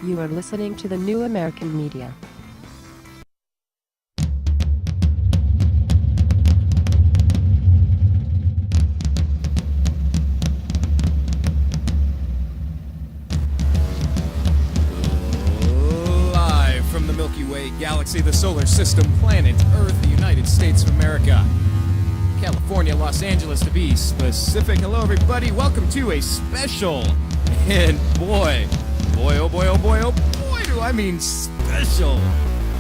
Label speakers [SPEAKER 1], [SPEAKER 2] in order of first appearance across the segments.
[SPEAKER 1] You are listening to the New American Media.
[SPEAKER 2] Live from the Milky Way galaxy, the solar system, planet Earth, the United States of America, California, Los Angeles to be specific. Hello, everybody. Welcome to a special, and boy, oh boy, do I mean special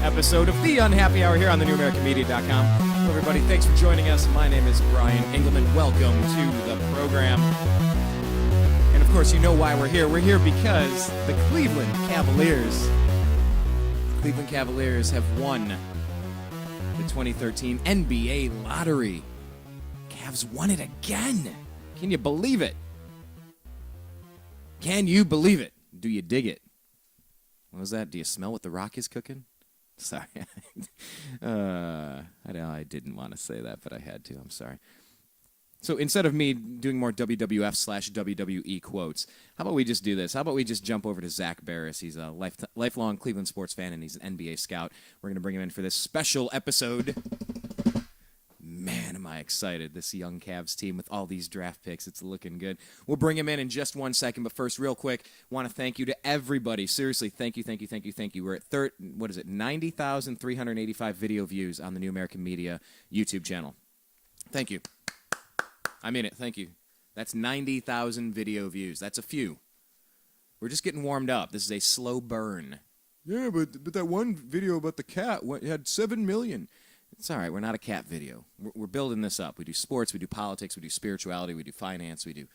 [SPEAKER 2] episode of The Unhappy Hour here on the NewAmericanMedia.com. Hello, everybody. Thanks for joining us. My name is Brian Engelman. Welcome to the program. And, of course, you know why we're here. We're here because the Cleveland Cavaliers have won the 2013 NBA lottery. Cavs won it again. Can you believe it? Can you believe it? Do you dig it? What was that? Do you smell what the Rock is cooking? Sorry. I didn't want to say that, but I had to. I'm sorry. So instead of me doing more WWF/WWE quotes, how about we just do this? How about we just jump over to Zak Baris? He's a lifelong Cleveland sports fan, and he's an NBA scout. We're going to bring him in for this special episode. Man, am I excited. This young Cavs team with all these draft picks. It's looking good. We'll bring him in just 1 second, but first, real quick, want to thank you to everybody. Seriously, thank you. We're at 90,385 video views on the New American Media YouTube channel. Thank you. I mean it. Thank you. That's 90,000 video views. That's a few. We're just getting warmed up. This is a slow burn. Yeah, but that one video about the cat had 7 million. It's all right. We're not a cat video. We're building this up. We do sports. We do politics. We do spirituality. We do finance. We do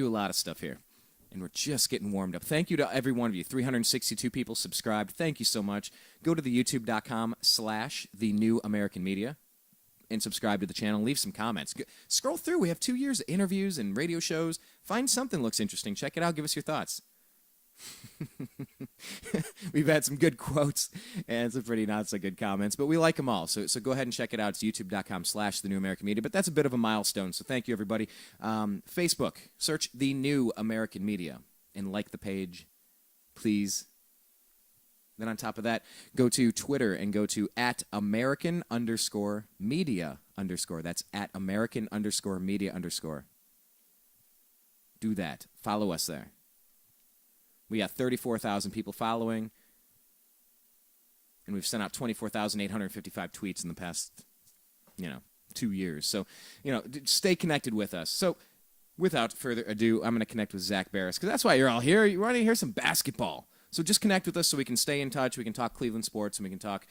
[SPEAKER 2] a lot of stuff here. And we're just getting warmed up. Thank you to every one of you. 362 people subscribed. Thank you so much. Go to the youtube.com/the New American Media and subscribe to the channel. Leave some comments. Scroll through. We have 2 years of interviews and radio shows. Find something that looks interesting. Check it out. Give us your thoughts. We've had some good quotes and some pretty not so good comments, but we like them all. So go ahead and check it out. It's youtube.com/the New American Media. But that's a bit of a milestone. So thank you, everybody. Facebook, search the New American Media and like the page, please. Then on top of that, go to Twitter and go to @American_media_. That's @American_media_. Do that. Follow us there. We got 34,000 people following, and we've sent out 24,855 tweets in the past, 2 years. So, stay connected with us. So, without further ado, I'm going to connect with Zak Baris, because that's why you're all here. You want to hear some basketball. So just connect with us so we can stay in touch. We can talk Cleveland sports, and we can talk,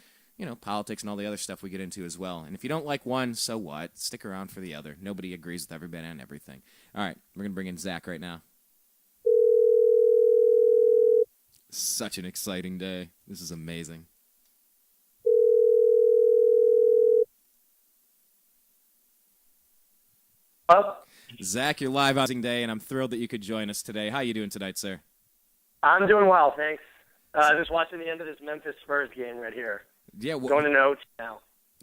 [SPEAKER 2] politics and all the other stuff we get into as well. And if you don't like one, so what? Stick around for the other. Nobody agrees with everybody on everything. All right, we're going to bring in Zak right now. Such an exciting day. This is amazing. Zak, you're live on day, and I'm thrilled that you could join us today. How are you doing tonight, sir?
[SPEAKER 3] I'm doing well, thanks. Just watching the end of this Memphis Spurs game right here.
[SPEAKER 2] Yeah,
[SPEAKER 3] going into OT now.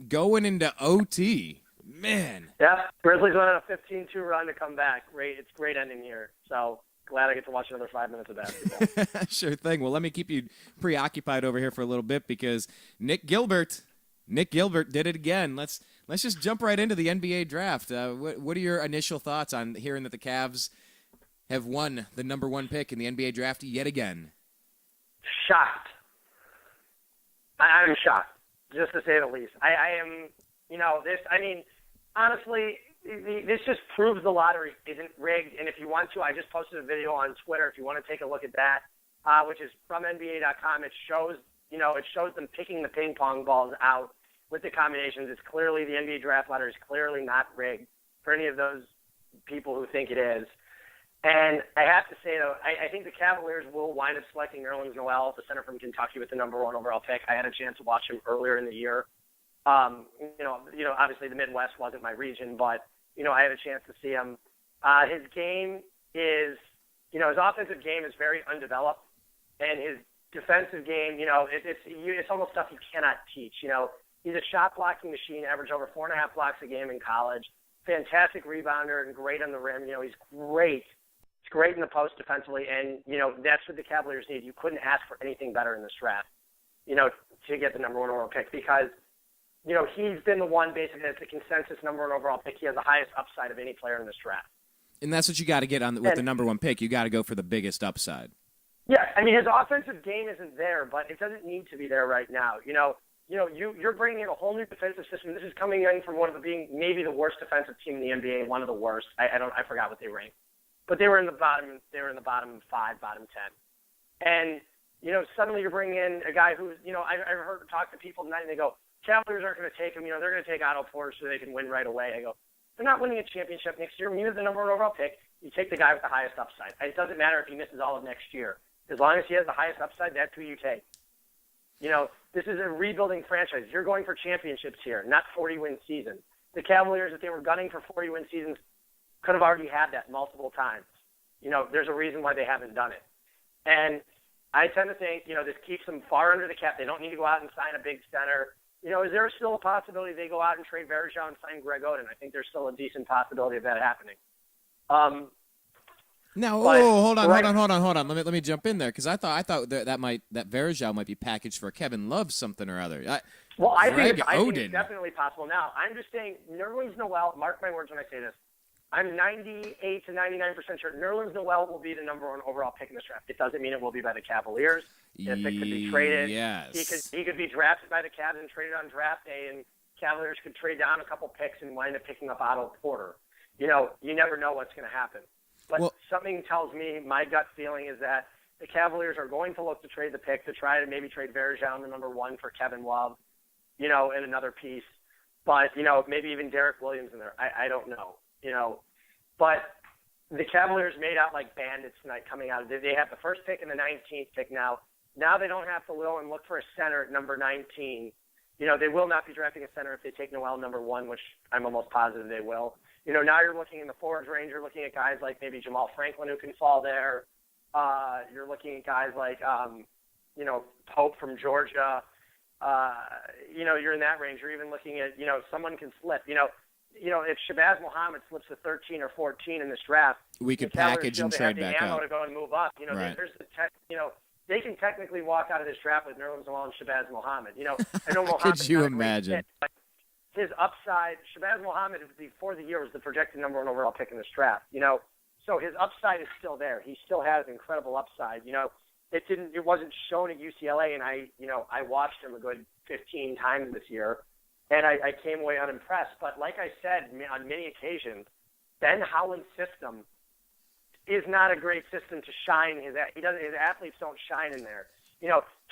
[SPEAKER 2] Going into OT, man.
[SPEAKER 3] Yeah, Grizzlies went on a 15-2 run to come back. It's great ending here. So glad I get to watch another 5 minutes of basketball.
[SPEAKER 2] Sure thing. Well, let me keep you preoccupied over here for a little bit because Nick Gilbert did it again. Let's just jump right into the NBA draft. What are your initial thoughts on hearing that the Cavs have won the number 1 pick in the NBA draft yet again?
[SPEAKER 3] Shocked. I'm shocked, just to say the least. I am, honestly, this just proves the lottery isn't rigged. And if you want to, I just posted a video on Twitter. If you want to take a look at that, which is from NBA.com, it shows them picking the ping pong balls out with the combinations. It's clearly, the NBA draft lottery is clearly not rigged for any of those people who think it is. And I have to say, though, I think the Cavaliers will wind up selecting Nerlens Noel, the center from Kentucky, with the number 1 overall pick. I had a chance to watch him earlier in the year. Obviously the Midwest wasn't my region, but, I had a chance to see him. His game is, his offensive game is very undeveloped, and his defensive game, it's almost stuff you cannot teach. He's a shot blocking machine, averaged over 4.5 blocks a game in college. Fantastic rebounder and great on the rim. He's great It's great in the post defensively, and, that's what the Cavaliers need. You couldn't ask for anything better in this draft, to get the number 1 overall pick because, he's been the one basically that's the consensus number 1 overall pick. He has the highest upside of any player in this draft.
[SPEAKER 2] And that's what you got to get with the number 1 pick. You got to go for the biggest upside.
[SPEAKER 3] Yeah, I mean, his offensive game isn't there, but it doesn't need to be there right now. You're bringing in a whole new defensive system. This is coming in from one of maybe the worst defensive team in the NBA, one of the worst. I forgot what they ranked, but they were in the bottom. They were in the bottom 5, bottom 10, and suddenly you're bringing in a guy who's I've heard talk to people tonight and they go, Cavaliers aren't going to take him. They're going to take Otto Porter so they can win right away. I go, they're not winning a championship next year. When you have the number 1 overall pick, you take the guy with the highest upside. It doesn't matter if he misses all of next year. As long as he has the highest upside, that's who you take. This is a rebuilding franchise. You're going for championships here, not 40-win seasons. The Cavaliers, if they were gunning for 40-win seasons, could have already had that multiple times. There's a reason why they haven't done it. And I tend to think, this keeps them far under the cap. They don't need to go out and sign a big center. Is there still a possibility they go out and trade Varejao and sign Greg Oden? I think there's still a decent possibility of that happening.
[SPEAKER 2] Now, hold on. Let me jump in there because I thought that Varejao might be packaged for Kevin Love something or other.
[SPEAKER 3] I think it's definitely possible. Now, I'm just saying, Nerlens Noel. Mark my words when I say this. I'm 98 to 99% sure Nerlens Noel will be the number 1 overall pick in this draft. It doesn't mean it will be by the Cavaliers. If it could be traded,
[SPEAKER 2] yes.
[SPEAKER 3] he could be drafted by the Cavs and traded on draft day, and Cavaliers could trade down a couple picks and wind up picking up Otto Porter. You never know what's going to happen. But something tells me, my gut feeling is that the Cavaliers are going to look to trade the pick to try to maybe trade Varejao in the number 1 for Kevin Love, in another piece. But, maybe even Derek Williams in there. I don't know. But the Cavaliers made out like bandits tonight coming out. They have the first pick and the 19th pick now. Now they don't have to go and look for a center at number 19. They will not be drafting a center if they take Noel number 1, which I'm almost positive they will. Now you're looking in the forwards range. You're looking at guys like maybe Jamal Franklin who can fall there. You're looking at guys like, Pope from Georgia. You're in that range. You're even looking at, someone can slip. If Shabazz Muhammad slips to 13 or 14 in this draft,
[SPEAKER 2] we could package and trade back
[SPEAKER 3] up.
[SPEAKER 2] up.
[SPEAKER 3] To go and move up.
[SPEAKER 2] Right.
[SPEAKER 3] There's they can technically walk out of this draft with Nerlens Noel and Shabazz Muhammad. I know Muhammad.
[SPEAKER 2] Could you imagine?
[SPEAKER 3] Fit, but his upside, Shabazz Muhammad before the year was the projected number 1 overall pick in this draft. So his upside is still there. He still has incredible upside. It wasn't shown at UCLA, and I watched him a good 15 times this year. And I came away unimpressed. But like I said on many occasions, Ben Howland's system is not a great system to shine. His athletes don't shine in there.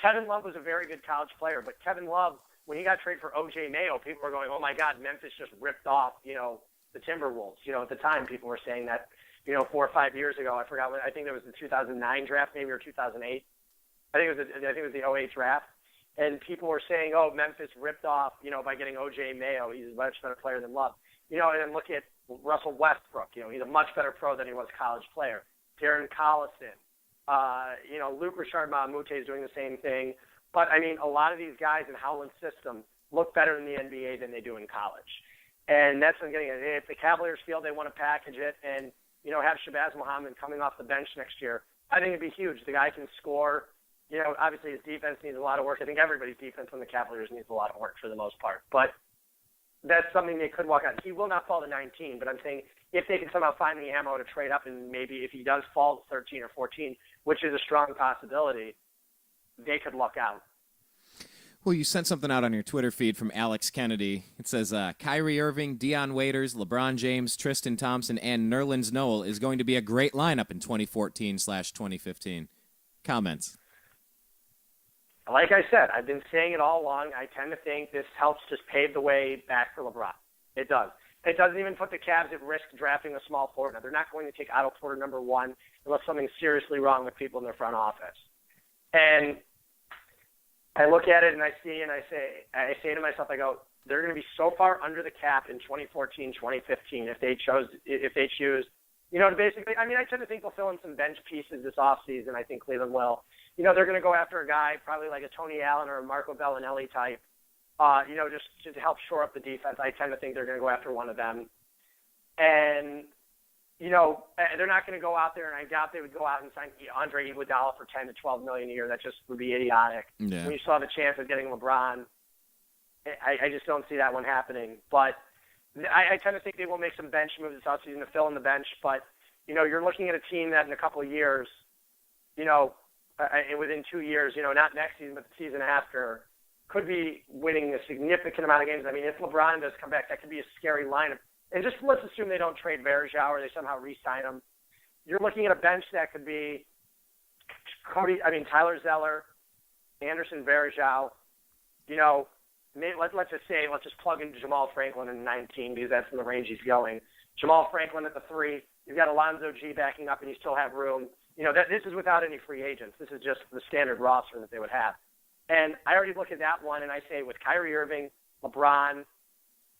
[SPEAKER 3] Kevin Love was a very good college player, but Kevin Love, when he got traded for O.J. Mayo, people were going, oh, my God, Memphis just ripped off, the Timberwolves. At the time, people were saying that, 4 or 5 years ago. I forgot when. I think it was the 2009 draft, maybe, or 2008. I think it was the 08 draft. And people were saying, oh, Memphis ripped off, by getting O.J. Mayo. He's a much better player than Love. And then look at Russell Westbrook. He's a much better pro than he was college player. Darren Collison. Luke Richard Mahmoud is doing the same thing. But, a lot of these guys in Howland's system look better in the NBA than they do in college. And that's what I'm getting at. If the Cavaliers feel they want to package it and, have Shabazz Muhammad coming off the bench next year, I think it'd be huge. The guy can score. Obviously his defense needs a lot of work. I think everybody's defense on the Cavaliers needs a lot of work for the most part. But that's something they could walk out. He will not fall to 19, but I'm saying if they can somehow find the ammo to trade up and maybe if he does fall to 13 or 14, which is a strong possibility, they could luck out.
[SPEAKER 2] Well, you sent something out on your Twitter feed from Alex Kennedy. It says, Kyrie Irving, Deion Waiters, LeBron James, Tristan Thompson, and Nerlens Noel is going to be a great lineup in 2014/2015. Comments?
[SPEAKER 3] Like I said, I've been saying it all along. I tend to think this helps just pave the way back for LeBron. It does. It doesn't even put the Cavs at risk drafting a small forward. Now, they're not going to take Otto Porter number 1 unless something's seriously wrong with people in their front office. And I look at it and I see and I say to myself, I go, they're going to be so far under the cap in 2014, 2015 if they choose, to basically, I tend to think they'll fill in some bench pieces this offseason. I think Cleveland will. They're going to go after a guy probably like a Tony Allen or a Marco Bellinelli type, just to help shore up the defense. I tend to think they're going to go after one of them. And, they're not going to go out there, and I doubt they would go out and sign Andre Iguodala for $10 to $12 million a year. That just would be idiotic.
[SPEAKER 2] Yeah.
[SPEAKER 3] When you still have a chance of getting LeBron, I just don't see that one happening. But I tend to think they will make some bench moves this offseason to fill in the bench. But, you're looking at a team that in a couple of years, within 2 years, not next season, but the season after, could be winning a significant amount of games. I mean, if LeBron does come back, that could be a scary lineup. And just let's assume they don't trade Varejao or they somehow re-sign him. You're looking at a bench that could be Tyler Zeller, Anderson Varejao. Let's just plug in Jamal Franklin in 19 because that's in the range he's going. Jamal Franklin at the 3. You've got Alonzo G backing up, and you still have room. This is without any free agents. This is just the standard roster that they would have. And I already look at that one, and I say with Kyrie Irving, LeBron,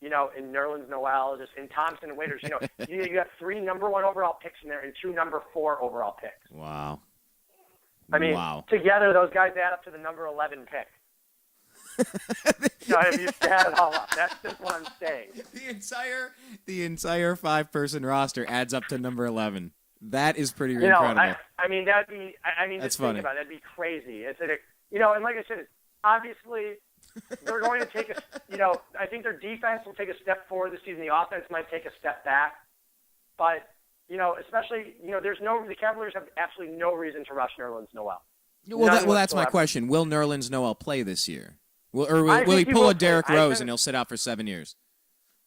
[SPEAKER 3] and Nerlens Noel, and Thompson and Waiters, you got 3 number 1 overall picks in there and 2 number 4 overall picks.
[SPEAKER 2] Wow.
[SPEAKER 3] I mean, together those guys add up to the number 11 pick. If you add it all up, that's just what I'm saying.
[SPEAKER 2] The entire 5-person roster adds up to number 11. That is pretty incredible.
[SPEAKER 3] That's funny. Think about it. That'd be crazy. And like I said, obviously they're going to take I think their defense will take a step forward this season. The offense might take a step back, but especially the Cavaliers have absolutely no reason to rush Nerlens Noel.
[SPEAKER 2] Well, that's my question. Will Nerlens Noel play this year? Will he pull a Derrick Rose and he'll sit out for 7 years?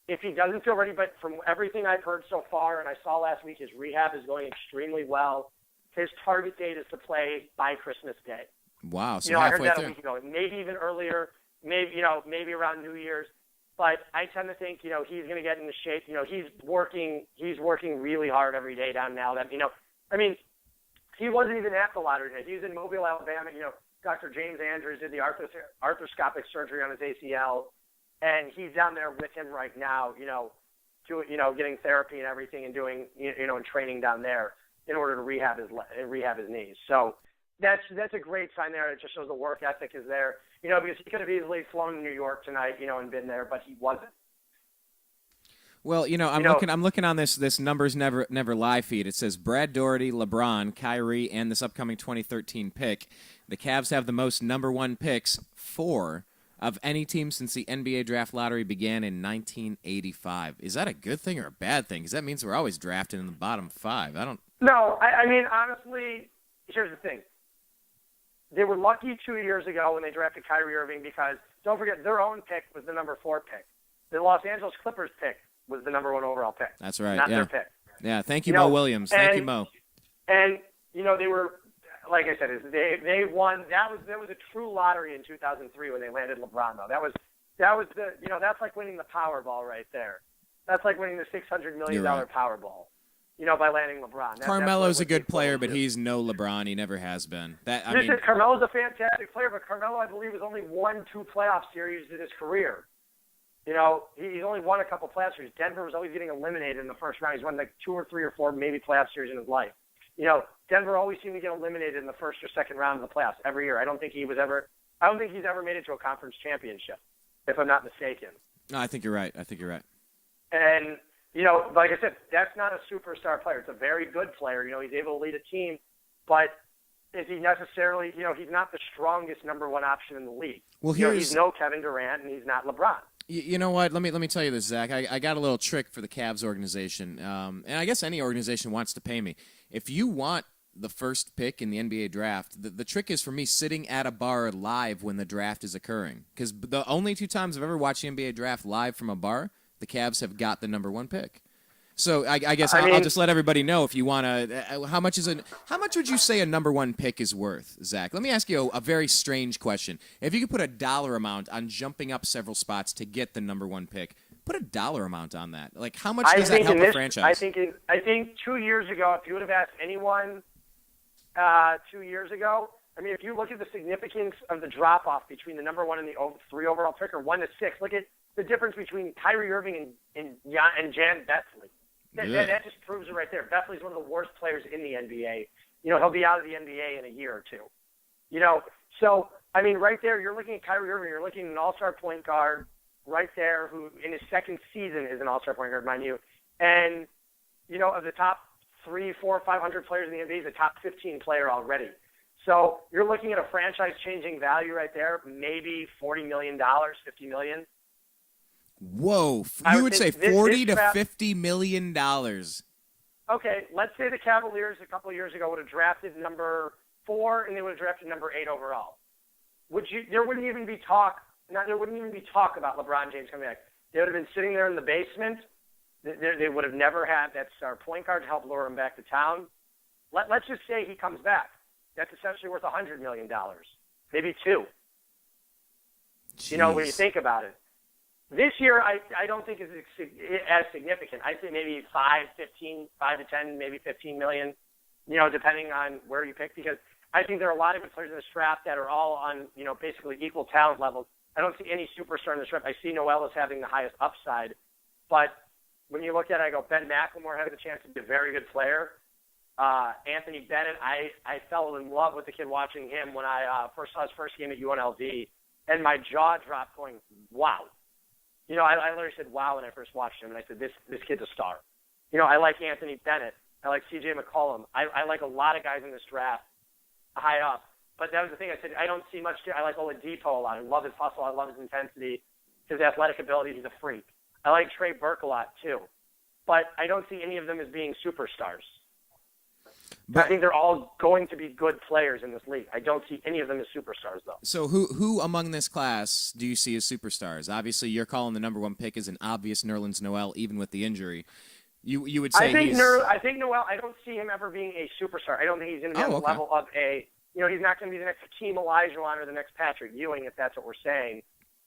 [SPEAKER 3] If he doesn't feel ready, but from everything I've heard so far, and I saw last week, his rehab is going extremely well. His target date is to play by Christmas Day.
[SPEAKER 2] Wow, so
[SPEAKER 3] I
[SPEAKER 2] halfway
[SPEAKER 3] heard that
[SPEAKER 2] through.
[SPEAKER 3] a week ago, maybe even earlier, maybe around New Year's. But I tend to think, he's going to get into shape. He's working really hard every day down now. That he wasn't even at the lottery day. He was in Mobile, Alabama. Dr. James Andrews did the arthroscopic surgery on his ACL, and he's down there with him right now. Getting therapy and everything, and doing and training down there in order to rehab his knees. So that's a great sign there. It just shows the work ethic is there. Because he could have easily flown to New York tonight, and been there, but he wasn't.
[SPEAKER 2] Well, I'm looking on this numbers never lie feed. It says Brad Daugherty, LeBron, Kyrie, and this upcoming 2013 pick. The Cavs have the most number 1 picks, 4, of any team since the NBA draft lottery began in 1985. Is that a good thing or a bad thing? Because that means we're always drafting in the bottom 5.
[SPEAKER 3] No, honestly, here's the thing. They were lucky 2 years ago when they drafted Kyrie Irving because, don't forget, their own pick was the number 4 pick. The Los Angeles Clippers pick was the number 1 overall pick.
[SPEAKER 2] That's right.
[SPEAKER 3] Not their pick.
[SPEAKER 2] Yeah, thank you, Mo Williams. Thank you, Mo.
[SPEAKER 3] And, they were, like I said, they won. That was a true lottery in 2003 when they landed LeBron, though. That was that's like winning the Powerball right there. That's like winning the $600 million Powerball. By landing LeBron.
[SPEAKER 2] Carmelo's a good player, but he's no LeBron. He never has been.
[SPEAKER 3] Carmelo's a fantastic player, but Carmelo, I believe, has only won 2 playoff series in his career. He's only won a couple playoff series. Denver was always getting eliminated in the first round. He's won like 2 or 3 or 4 maybe playoff series in his life. Denver always seemed to get eliminated in the first or second round of the playoffs every year. I don't think he's ever made it to a conference championship, if I'm not mistaken.
[SPEAKER 2] No, I think you're right.
[SPEAKER 3] And like I said, that's not a superstar player. It's a very good player. He's able to lead a team, but is he necessarily? He's not the strongest number 1 option in the league.
[SPEAKER 2] Well,
[SPEAKER 3] he's no Kevin Durant, and he's not LeBron.
[SPEAKER 2] You know what? Let me tell you this, Zach. I got a little trick for the Cavs organization, and I guess any organization wants to pay me. If you want the first pick in the NBA draft, the trick is for me sitting at a bar live when the draft is occurring. Because the only 2 times I've ever watched the NBA draft live from a bar, the Cavs have got the number 1 pick. So I guess I'll just let everybody know if you want to. How much would you say a number 1 pick is worth, Zach? Let me ask you a very strange question. If you could put a dollar amount on jumping up several spots to get the number 1 pick, put a dollar amount on that. Like how much does that help a franchise?
[SPEAKER 3] I think 2 years ago, if you would have asked anyone 2 years ago, if you look at the significance of the drop off between the number 1 and the 3 overall pick, or 1 to 6, look at the difference between Kyrie Irving and Jan Betzley. That just proves it right there. Betley's one of the worst players in the NBA. He'll be out of the NBA in a year or 2. So, right there, you're looking at Kyrie Irving. You're looking at an all-star point guard right there who in his second season is an all-star point guard, mind you. And, of the top 3, 4, 500 players in the NBA, he's a top 15 player already. So you're looking at a franchise-changing value right there, maybe $40 million, $50 million.
[SPEAKER 2] Whoa. You would say $40 to $50 million.
[SPEAKER 3] Okay, let's say the Cavaliers a couple of years ago would have drafted number 4 and they would have drafted number 8 overall. There wouldn't even be talk about LeBron James coming back. They would have been sitting there in the basement. They would have never had that star point guard to help lure him back to town. Let's just say he comes back. That's essentially worth $100 million, maybe $2 million.
[SPEAKER 2] Jeez.
[SPEAKER 3] When you think about it. This year, I don't think is as significant. I'd say maybe 5 to 10, maybe $15 million, depending on where you pick, because I think there are a lot of good players in this draft that are all on, basically equal talent levels. I don't see any superstar in this draft. I see Noel as having the highest upside, but when you look at it, I go, Ben McLemore has a chance to be a very good player. Anthony Bennett, I fell in love with the kid watching him when I first saw his first game at UNLV, and my jaw dropped going, wow. I literally said wow when I first watched him, and I said, this kid's a star. I like Anthony Bennett. I like C.J. McCollum. I like a lot of guys in this draft high up. But that was the thing. I said, I don't see much. I like Oladipo a lot. I love his hustle. I love his intensity, his athletic ability. He's a freak. I like Trey Burke a lot, too. But I don't see any of them as being superstars. But I think they're all going to be good players in this league. I don't see any of them as superstars, though.
[SPEAKER 2] So who among this class do you see as superstars? Obviously, you're calling the number 1 pick as an obvious Nerlens Noel, even with the injury. You would say
[SPEAKER 3] I think Noel, I don't see him ever being a superstar. I don't think he's going to be on the level of a, he's not going to be the next Hakeem Olajuwon or the next Patrick Ewing, if that's what we're saying,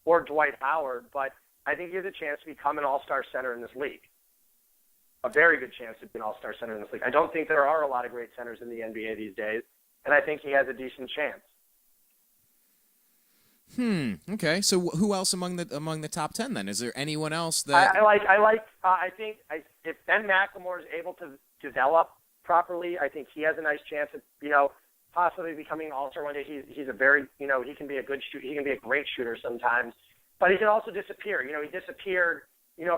[SPEAKER 3] or Dwight Howard. But I think he has a chance to become an all-star center in this league. A very good chance to be an all-star center in this league. I don't think there are a lot of great centers in the NBA these days, and I think he has a decent chance.
[SPEAKER 2] Okay. So who else among the top 10 then? Is there anyone else that
[SPEAKER 3] I think if Ben McLemore is able to develop properly, I think he has a nice chance of possibly becoming an all-star one day. He's a very he can be a good shooter. He can be a great shooter sometimes, but he can also disappear. He disappeared.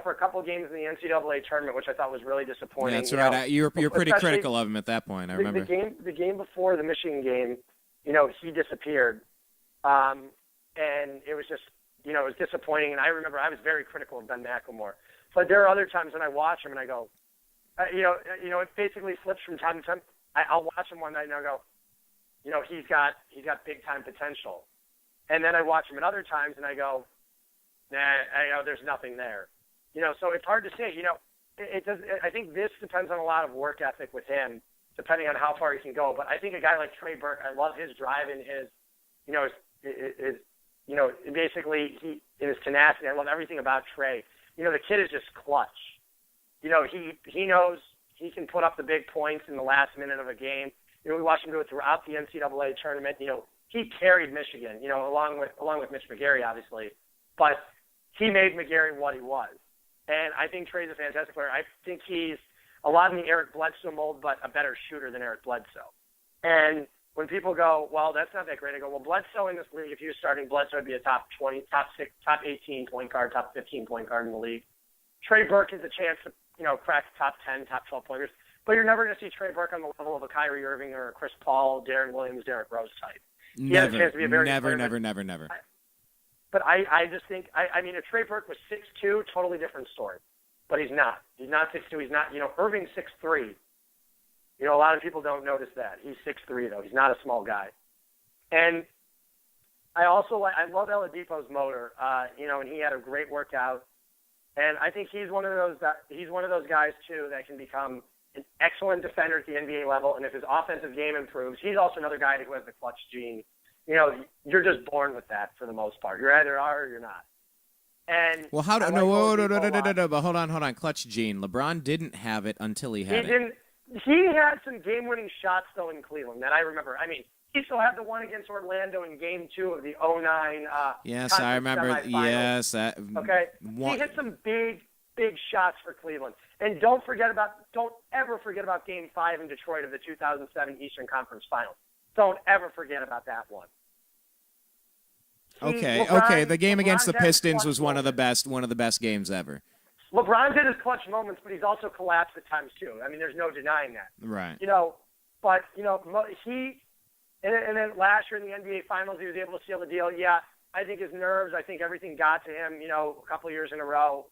[SPEAKER 3] For a couple of games in the NCAA tournament, which I thought was really disappointing.
[SPEAKER 2] Yeah, that's right. You're pretty critical of him at that point. I remember
[SPEAKER 3] the game before the Michigan game. He disappeared, and it was just it was disappointing. And I remember I was very critical of Ben McLemore. But there are other times when I watch him and I go, it basically flips from time to time. I'll watch him one night and I'll go, he's got big time potential, and then I watch him at other times and I go, nah, there's nothing there. So it's hard to say. It does. I think this depends on a lot of work ethic with him, depending on how far he can go. But I think a guy like Trey Burke, I love his drive and his, basically his tenacity. I love everything about Trey. The kid is just clutch. He knows he can put up the big points in the last minute of a game. We watched him do it throughout the NCAA tournament. He carried Michigan. Along with Mitch McGary, obviously, but he made McGary what he was. And I think Trey's a fantastic player. I think he's a lot in the Eric Bledsoe mold, but a better shooter than Eric Bledsoe. And when people go, well, that's not that great, I go, well, Bledsoe in this league, if he was starting, Bledsoe would be a top 20, top 6, top 18 point guard, top 15 point guard in the league. Trey Burke has a chance to, crack top 10, top 12 pointers. But you're never going to see Trey Burke on the level of a Kyrie Irving or a Chris Paul, Darren Williams, Derrick Rose type.
[SPEAKER 2] Never.
[SPEAKER 3] But I just think, if Trey Burke was 6'2", totally different story. But he's not. He's not 6'2". He's not, Irving's 6'3". A lot of people don't notice that. He's 6'3", though. He's not a small guy. And I also I love Oladipo's motor, and he had a great workout. And I think he's one of those guys, too, that can become an excellent defender at the NBA level. And if his offensive game improves, he's also another guy who has the clutch gene. You're just born with that for the most part. You either are or you're not. And
[SPEAKER 2] well, but hold on. Clutch gene. LeBron didn't have it until he had it.
[SPEAKER 3] He had some game-winning shots though in Cleveland that I remember. He still had the one against Orlando in Game 2 of the 2009.
[SPEAKER 2] Yes, I remember. Yes,
[SPEAKER 3] okay. He hit some big shots for Cleveland. And don't ever forget about Game 5 in Detroit of the 2007 Eastern Conference Finals. Don't ever forget about that one.
[SPEAKER 2] Okay. The game against the Pistons was one of the best games ever.
[SPEAKER 3] LeBron's in his clutch moments, but he's also collapsed at times too. I mean, there's no denying that.
[SPEAKER 2] Right.
[SPEAKER 3] But and then last year in the NBA Finals, he was able to seal the deal. Yeah, I think his nerves, I think everything got to him, a couple of years in a row.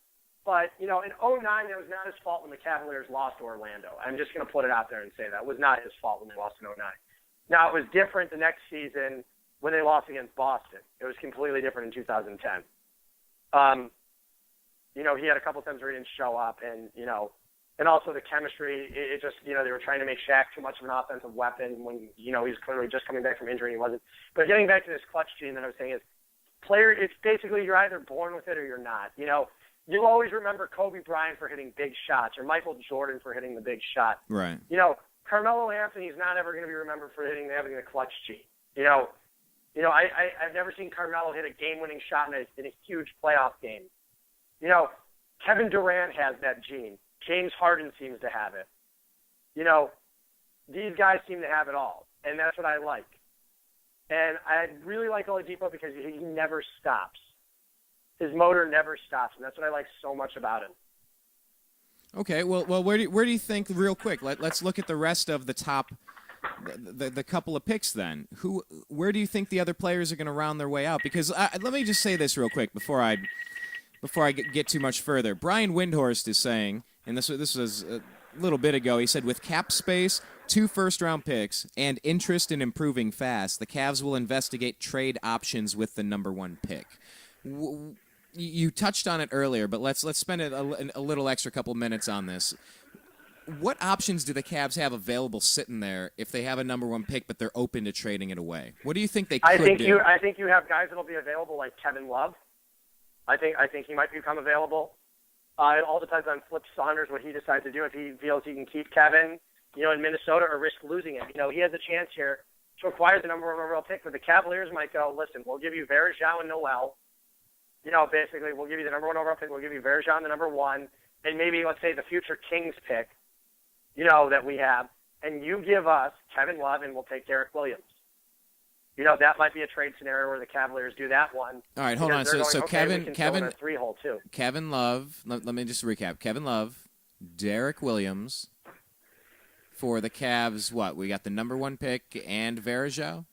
[SPEAKER 3] But, in 2009, it was not his fault when the Cavaliers lost to Orlando. I'm just going to put it out there and say that. It was not his fault when they lost in 2009. Now, it was different the next season when they lost against Boston. It was completely different in 2010. He had a couple times where he didn't show up, and also the chemistry, it just, they were trying to make Shaq too much of an offensive weapon when, he was clearly just coming back from injury and he wasn't. But getting back to this clutch gene that I was saying is, it's basically you're either born with it or you're not. You'll always remember Kobe Bryant for hitting big shots or Michael Jordan for hitting the big shot.
[SPEAKER 2] Right.
[SPEAKER 3] Carmelo Anthony's not ever going to be remembered for having the clutch gene. I've never seen Carmelo hit a game-winning shot in a huge playoff game. Kevin Durant has that gene. James Harden seems to have it. These guys seem to have it all, and that's what I like. And I really like Oladipo because he never stops. His motor never stops, and that's what I like so much about him.
[SPEAKER 2] Okay, well, where do you think, real quick? Let's look at the rest of the top, the couple of picks then. Where do you think the other players are going to round their way out? Because let me just say this real quick before I get too much further. Brian Windhorst is saying, and this was a little bit ago, he said, with cap space, 2 first-round picks, and interest in improving fast, the Cavs will investigate trade options with the number 1 pick. You touched on it earlier, but let's spend a little extra couple minutes on this. What options do the Cavs have available sitting there if they have a number 1 pick, but they're open to trading it away? What do you think they could do?
[SPEAKER 3] I think you have guys that'll be available like Kevin Love. I think he might become available. It all depends on Flip Saunders, what he decides to do. If he feels he can keep Kevin, in Minnesota, or risk losing him. He has a chance here to acquire the number 1 overall pick. But the Cavaliers might go, listen, we'll give you Varejao and Noel. Basically, we'll give you the number 1 overall pick. We'll give you Varejao the number 1, and maybe, let's say, the future Kings pick, that we have. And you give us Kevin Love, and we'll take Derek Williams. That might be a trade scenario where the Cavaliers do that one.
[SPEAKER 2] All right, hold on. So Kevin,
[SPEAKER 3] 3-hole too.
[SPEAKER 2] Kevin Love. Let me just recap. Kevin Love, Derek Williams. For the Cavs, what? We got the number 1 pick and Varejao?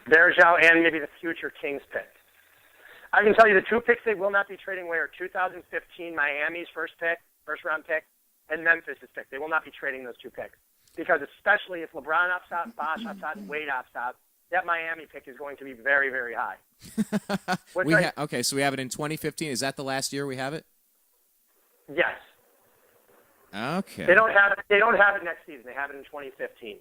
[SPEAKER 3] Varejao and maybe the future Kings pick. I can tell you the 2 picks they will not be trading away are 2015 Miami's first-round pick, and Memphis' pick. They will not be trading those 2 picks. Because especially if LeBron opts out, Bosh opts out, and Wade opts out, that Miami pick is going to be very, very high.
[SPEAKER 2] Okay, so we have it in 2015. Is that the last year we have it?
[SPEAKER 3] Yes.
[SPEAKER 2] Okay.
[SPEAKER 3] They don't have it next season. They have it in 2015.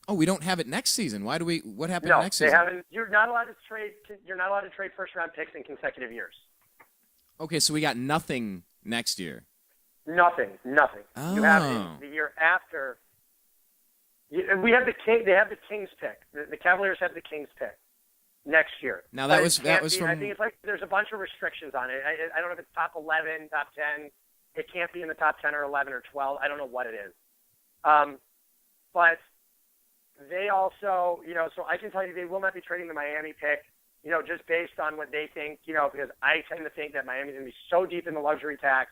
[SPEAKER 2] Oh, we don't have it next season. Why do we? What happened next season?
[SPEAKER 3] No, they haven't. You're not allowed to trade. You're not allowed to trade first-round picks in consecutive years.
[SPEAKER 2] Okay, so we got nothing next year.
[SPEAKER 3] Nothing.
[SPEAKER 2] Oh.
[SPEAKER 3] You have it the year after. We have the King. They have the Kings pick. The Cavaliers have the Kings pick next year.
[SPEAKER 2] Now that was from.
[SPEAKER 3] I think it's like there's a bunch of restrictions on it. I don't know if it's top 11, top 10. It can't be in the top 10 or 11 or 12. I don't know what it is. But they also, so I can tell you they will not be trading the Miami pick, just based on what they think, because I tend to think that Miami's going to be so deep in the luxury tax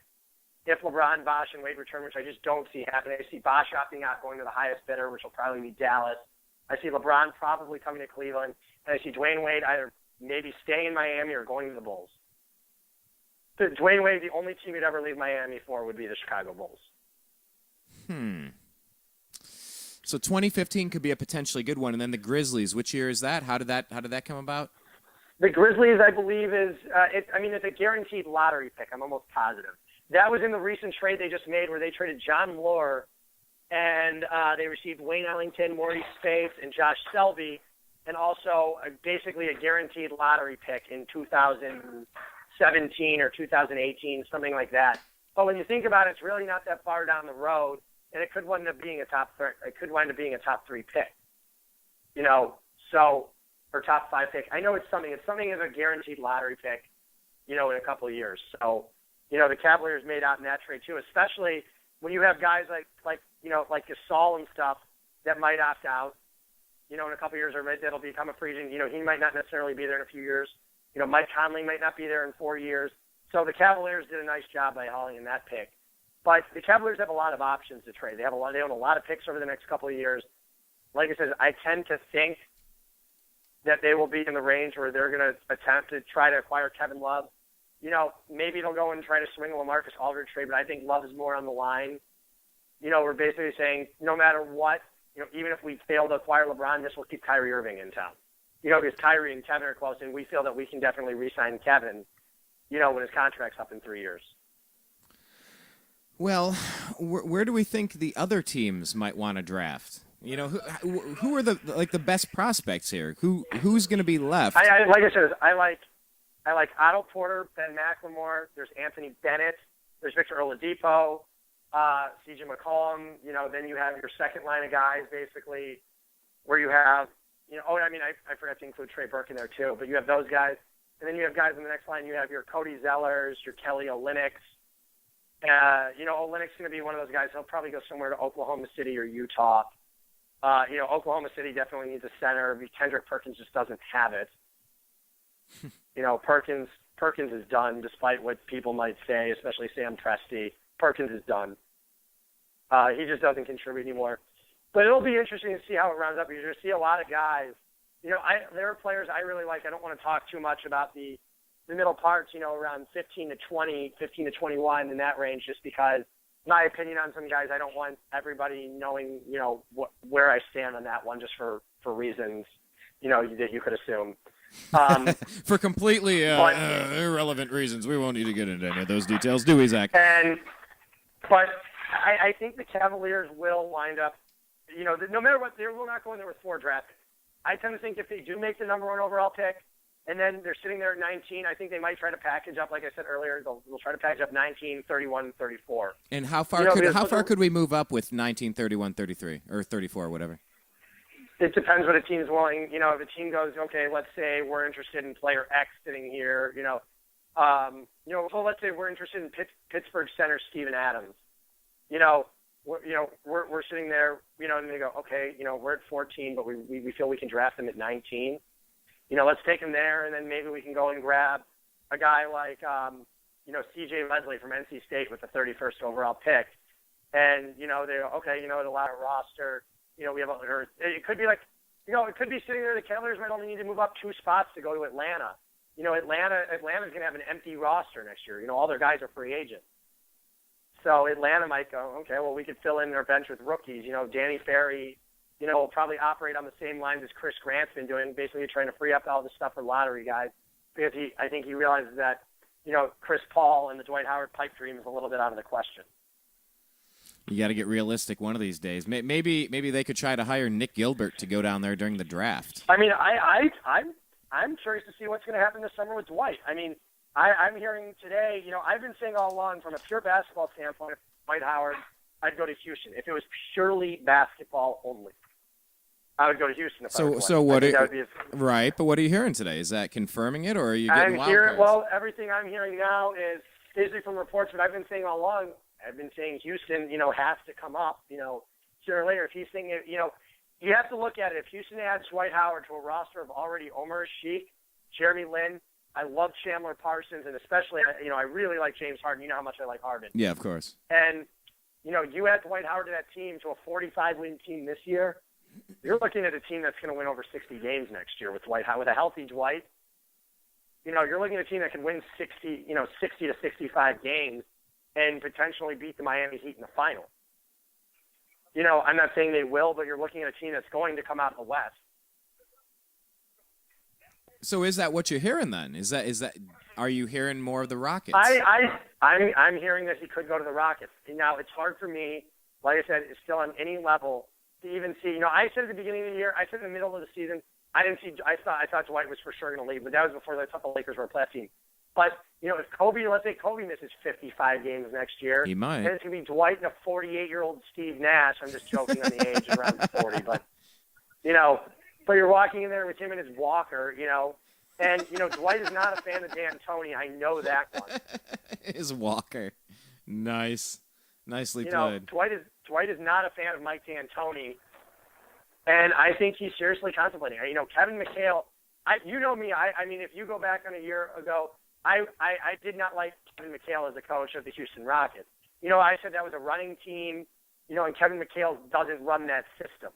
[SPEAKER 3] if LeBron, Bosh, and Wade return, which I just don't see happening. I see Bosh opting out, going to the highest bidder, which will probably be Dallas. I see LeBron probably coming to Cleveland, and I see Dwayne Wade either maybe staying in Miami or going to the Bulls. Dwayne Wade, the only team he'd ever leave Miami for would be the Chicago Bulls.
[SPEAKER 2] So 2015 could be a potentially good one, and then the Grizzlies. Which year is that? How did that come about?
[SPEAKER 3] The Grizzlies, I believe, is it's a guaranteed lottery pick. I'm almost positive. That was in the recent trade they just made, where they traded John Moore, and they received Wayne Ellington, Maurice Spaeth, and Josh Selby, and also basically a guaranteed lottery pick in 2017 or 2018, something like that. But when you think about it, it's really not that far down the road, and it could wind up being a top 3 pick, or top 5 pick. I know it's something of a guaranteed lottery pick, in a couple of years. So, the Cavaliers made out in that trade too, especially when you have guys like Gasol and stuff that might opt out, in a couple of years, or that'll become a free agent. He might not necessarily be there in a few years. Mike Conley might not be there in 4 years. So the Cavaliers did a nice job by hauling in that pick. But the Cavaliers have a lot of options to trade. They own a lot of picks over the next couple of years. Like I said, I tend to think that they will be in the range where they're going to attempt to try to acquire Kevin Love. Maybe they'll go and try to swing a LaMarcus Aldridge trade, but I think Love is more on the line. We're basically saying no matter what, even if we fail to acquire LeBron, this will keep Kyrie Irving in town. Because Kyrie and Kevin are close, and we feel that we can definitely re-sign Kevin, when his contract's up in 3 years.
[SPEAKER 2] Well, where do we think the other teams might want to draft? Who are the best prospects here? Who's going to be left?
[SPEAKER 3] Like I said, I like Otto Porter, Ben McLemore. There's Anthony Bennett. There's Victor Oladipo, CJ McCollum. Then you have your second line of guys, basically, where you have, I forgot to include Trey Burke in there too. But you have those guys, and then you have guys in the next line. You have your Cody Zellers, your Kelly Olynyk. Olynyk's going to be one of those guys. He'll probably go somewhere to Oklahoma City or Utah. Oklahoma City definitely needs a center. Kendrick Perkins just doesn't have it. Perkins is done, despite what people might say, especially Sam Presti. Perkins is done. He just doesn't contribute anymore. But it'll be interesting to see how it rounds up. You're going to see a lot of guys. There are players I really like. I don't want to talk too much about the middle parts, around 15 to 20, 15 to 21 in that range, just because my opinion on some guys, I don't want everybody knowing, where I stand on that one, just for reasons, that you could assume.
[SPEAKER 2] For completely irrelevant reasons. We won't need to get into any of those details, do we, Zach?
[SPEAKER 3] But I think the Cavaliers will wind up, no matter what, they will not go in there with 4 draft picks. I tend to think if they do make the number 1 overall pick, and then they're sitting there at 19, I think they might try to package up, like I said earlier, they'll try to package up 19, 31, 34.
[SPEAKER 2] And how far could we move up with 19, 31, 33, or 34, whatever?
[SPEAKER 3] It depends what a team's willing. If a team goes, okay, let's say we're interested in player X sitting here, so let's say we're interested in Pittsburgh center Steven Adams. We're sitting there, and they go, okay, we're at 14, but we feel we can draft him at 19. Let's take him there, and then maybe we can go and grab a guy like, C.J. Leslie from NC State with the 31st overall pick. And, they go, okay, the latter roster, we have, or it could be like, it could be sitting there, the Cavaliers might only need to move up 2 spots to go to Atlanta. Atlanta's going to have an empty roster next year. All their guys are free agents. So Atlanta might go, okay, well, we could fill in their bench with rookies. Danny Ferry, will probably operate on the same lines as Chris Grant's been doing, basically trying to free up all this stuff for lottery guys, because I think he realizes that, Chris Paul and the Dwight Howard pipe dream is a little bit out of the question.
[SPEAKER 2] You got to get realistic one of these days. Maybe they could try to hire Nick Gilbert to go down there during the draft.
[SPEAKER 3] I mean, I'm curious to see what's going to happen this summer with Dwight. I mean, I'm hearing today, I've been saying all along from a pure basketball standpoint, Dwight Howard, I'd go to Houston. If it was purely basketball only, I would go to Houston.
[SPEAKER 2] Right, but what are you hearing today? Is that confirming it, or are you getting wild cards?
[SPEAKER 3] Well, everything I'm hearing now is basically from reports that I've been saying all along. I've been saying Houston, has to come up, sooner or later. If he's saying, you have to look at it. If Houston adds Dwight Howard to a roster of already Omer Sheik, Jeremy Lin, I love Chandler Parsons, and especially, I really like James Harden. You know how much I like Harden.
[SPEAKER 2] Yeah, of course.
[SPEAKER 3] And, you add Dwight Howard to that team, to a 45-win team this year, you're looking at a team that's going to win over 60 games next year with Dwight Howard. With a healthy Dwight, you're looking at a team that can win 60 to 65 games and potentially beat the Miami Heat in the final. I'm not saying they will, but you're looking at a team that's going to come out of the West.
[SPEAKER 2] So is that what you're hearing then? Is that are you hearing more of the Rockets?
[SPEAKER 3] I'm hearing that he could go to the Rockets. Now it's hard for me, like I said, it's still on any level to even see. I said at the beginning of the year, I said in the middle of the season, I thought Dwight was for sure going to leave, but that was before I thought the Lakers were a playoff team. But if let's say Kobe misses 55 games next year,
[SPEAKER 2] he might.
[SPEAKER 3] And it's going to be Dwight and a 48-year-old Steve Nash. I'm just joking on the age, around 40, but but you're walking in there with him and his walker, and Dwight is not a fan of D'Antoni. I know that one.
[SPEAKER 2] His walker, nicely played.
[SPEAKER 3] Dwight is not a fan of Mike D'Antoni, and I think he's seriously contemplating. Kevin McHale. You know me. I mean, if you go back on a year ago, I did not like Kevin McHale as a coach of the Houston Rockets. I said that was a running team, and Kevin McHale doesn't run that system.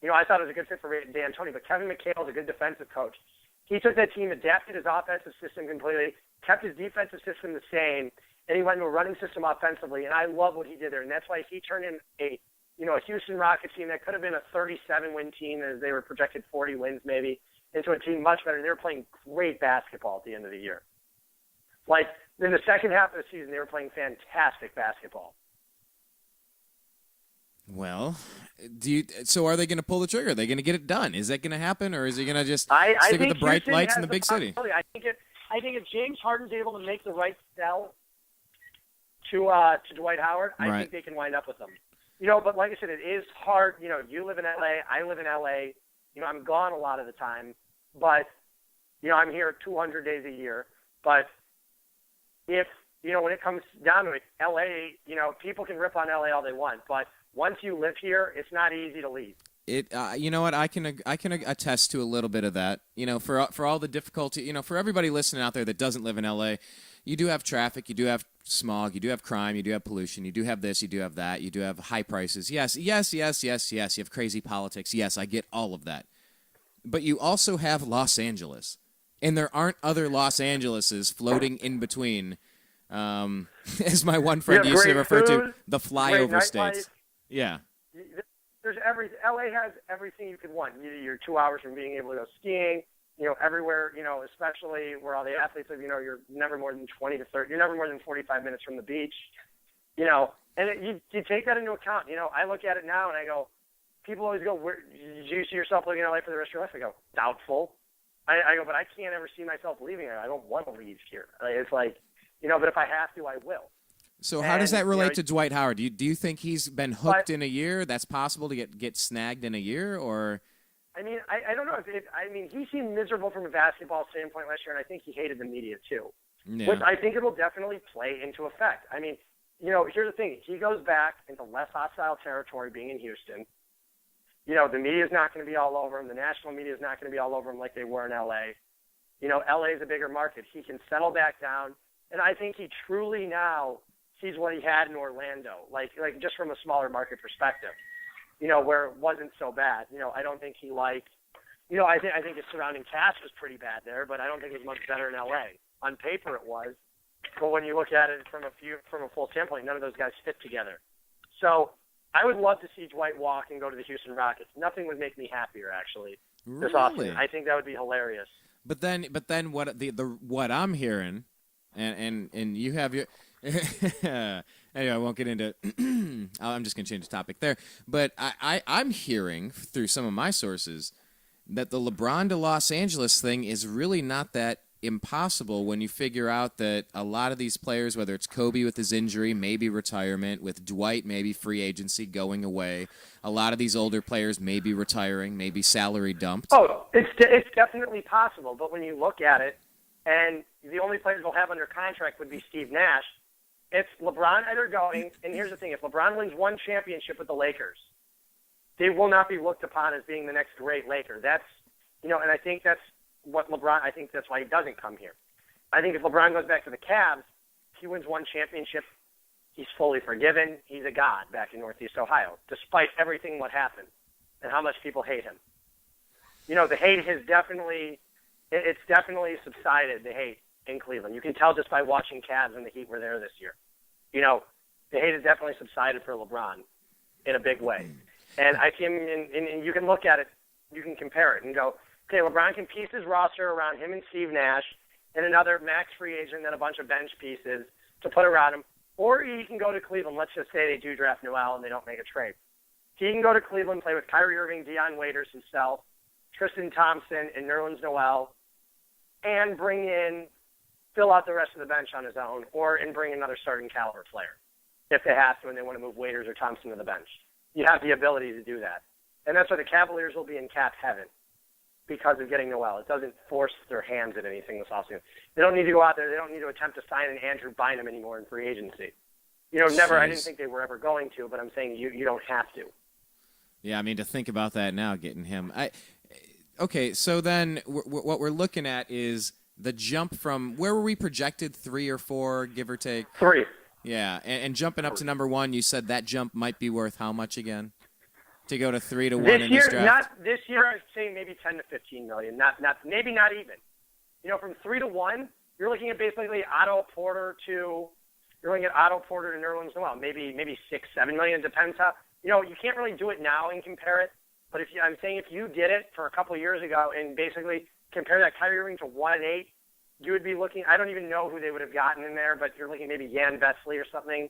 [SPEAKER 3] I thought it was a good fit for D'Antoni, but Kevin McHale is a good defensive coach. He took that team, adapted his offensive system completely, kept his defensive system the same, and he went into a running system offensively, and I love what he did there. And that's why he turned in a Houston Rockets team that could have been a 37-win team, as they were projected 40 wins maybe, into a team much better. And they were playing great basketball at the end of the year. Like, in the second half of the season, they were playing fantastic basketball.
[SPEAKER 2] Well, so are they going to pull the trigger? Are they going to get it done? Is that going to happen, or is he going to just stick with the bright
[SPEAKER 3] Houston
[SPEAKER 2] lights in the big city?
[SPEAKER 3] I think if James Harden's able to make the right sell to Dwight Howard, I think they can wind up with him. But like I said, it is hard. You live in LA, I live in LA. I'm gone a lot of the time, but I'm here 200 days a year. But if when it comes down to it, LA, people can rip on LA all they want, but once you live here, it's not easy to leave.
[SPEAKER 2] You know what? I can attest to a little bit of that. For all the difficulty, for everybody listening out there that doesn't live in LA, you do have traffic, you do have smog, you do have crime, you do have pollution, you do have this, you do have that, you do have high prices. Yes. You have crazy politics. Yes, I get all of that. But you also have Los Angeles, and there aren't other Los Angeleses floating in between. As my one friend used to refer to, the flyover states. Yeah.
[SPEAKER 3] There's LA has everything you could want. You're 2 hours from being able to go skiing. Everywhere. Especially where all the athletes live. You're never more than 20 to 30. You're never more than 45 minutes from the beach. And you take that into account. I look at it now and I go. People always go, "Where did you see yourself living in LA for the rest of your life?" I go, "Doubtful." I go, but I can't ever see myself leaving it. I don't want to leave here. It's like, but if I have to, I will.
[SPEAKER 2] So how does that relate to Dwight Howard? Do you think he's been hooked in a year? That's possible to get snagged in a year, or?
[SPEAKER 3] I don't know. He seemed miserable from a basketball standpoint last year, and I think he hated the media too, which I think it will definitely play into effect. Here's the thing. He goes back into less hostile territory being in Houston. The media is not going to be all over him. The national media is not going to be all over him like they were in L.A. L.A. is a bigger market. He can settle back down, and I think he truly now sees what he had in Orlando, like just from a smaller market perspective, where it wasn't so bad. I don't think he liked, I think his surrounding cast was pretty bad there, but I don't think it was much better in L.A. On paper it was, but when you look at it from a full standpoint, none of those guys fit together. So I would love to see Dwight walk and go to the Houston Rockets. Nothing would make me happier, actually. This offseason. I think that would be hilarious. But then
[SPEAKER 2] what I'm hearing, and you have your anyway, I won't get into. I'm just going to change the topic there. But I'm hearing through some of my sources that the LeBron to Los Angeles thing is really not that impossible when you figure out that a lot of these players, whether it's Kobe with his injury, maybe retirement, with Dwight, maybe free agency going away, a lot of these older players may be retiring, maybe salary dumped.
[SPEAKER 3] Oh, it's definitely possible. But when you look at it, and the only players we'll have under contract would be Steve Nash, if LeBron either going, and here's the thing, if LeBron wins one championship with the Lakers, they will not be looked upon as being the next great Laker. That's, and I think that's what LeBron, I think that's why he doesn't come here. I think if LeBron goes back to the Cavs, he wins one championship, he's fully forgiven. He's a god back in Northeast Ohio, despite everything what happened and how much people hate him. The hate has definitely subsided, the hate in Cleveland. You can tell just by watching Cavs and the Heat were there this year. The hate has definitely subsided for LeBron in a big way. And I can, and you can look at it, you can compare it and go, okay, LeBron can piece his roster around him and Steve Nash and another max free agent and a bunch of bench pieces to put around him. Or he can go to Cleveland. Let's just say they do draft Noel and they don't make a trade. He can go to Cleveland, play with Kyrie Irving, Deion Waiters himself, Tristan Thompson, and Nerlens Noel, and fill out the rest of the bench on his own, and bring another starting caliber player if they have to and they want to move Waiters or Thompson to the bench. You have the ability to do that. And that's why the Cavaliers will be in cap heaven because of getting Noel. It doesn't force their hands at anything this offseason. They don't need to go out there. They don't need to attempt to sign an Andrew Bynum anymore in free agency. Never. I didn't think they were ever going to, but I'm saying you don't have to.
[SPEAKER 2] Yeah, to think about that now, getting him. Okay, so then what we're looking at is The jump from where were we projected, 3 or 4, give or take?
[SPEAKER 3] 3.
[SPEAKER 2] Yeah, and jumping up to number 1, you said that jump might be worth how much again? To go to 3 to 1 in this draft?
[SPEAKER 3] Not this year. I'd say maybe 10 to 15 million. Not maybe not even. From 3 to 1, you're looking at basically Otto Porter to Nerlens Noel. Maybe 6, 7 million. Depends how. You can't really do it now and compare it. But I'm saying if you did it for a couple of years ago and basically compare that Kyrie Irving to 1 and 8, you would be looking. I don't even know who they would have gotten in there, but you're looking maybe Jan Vesley or something.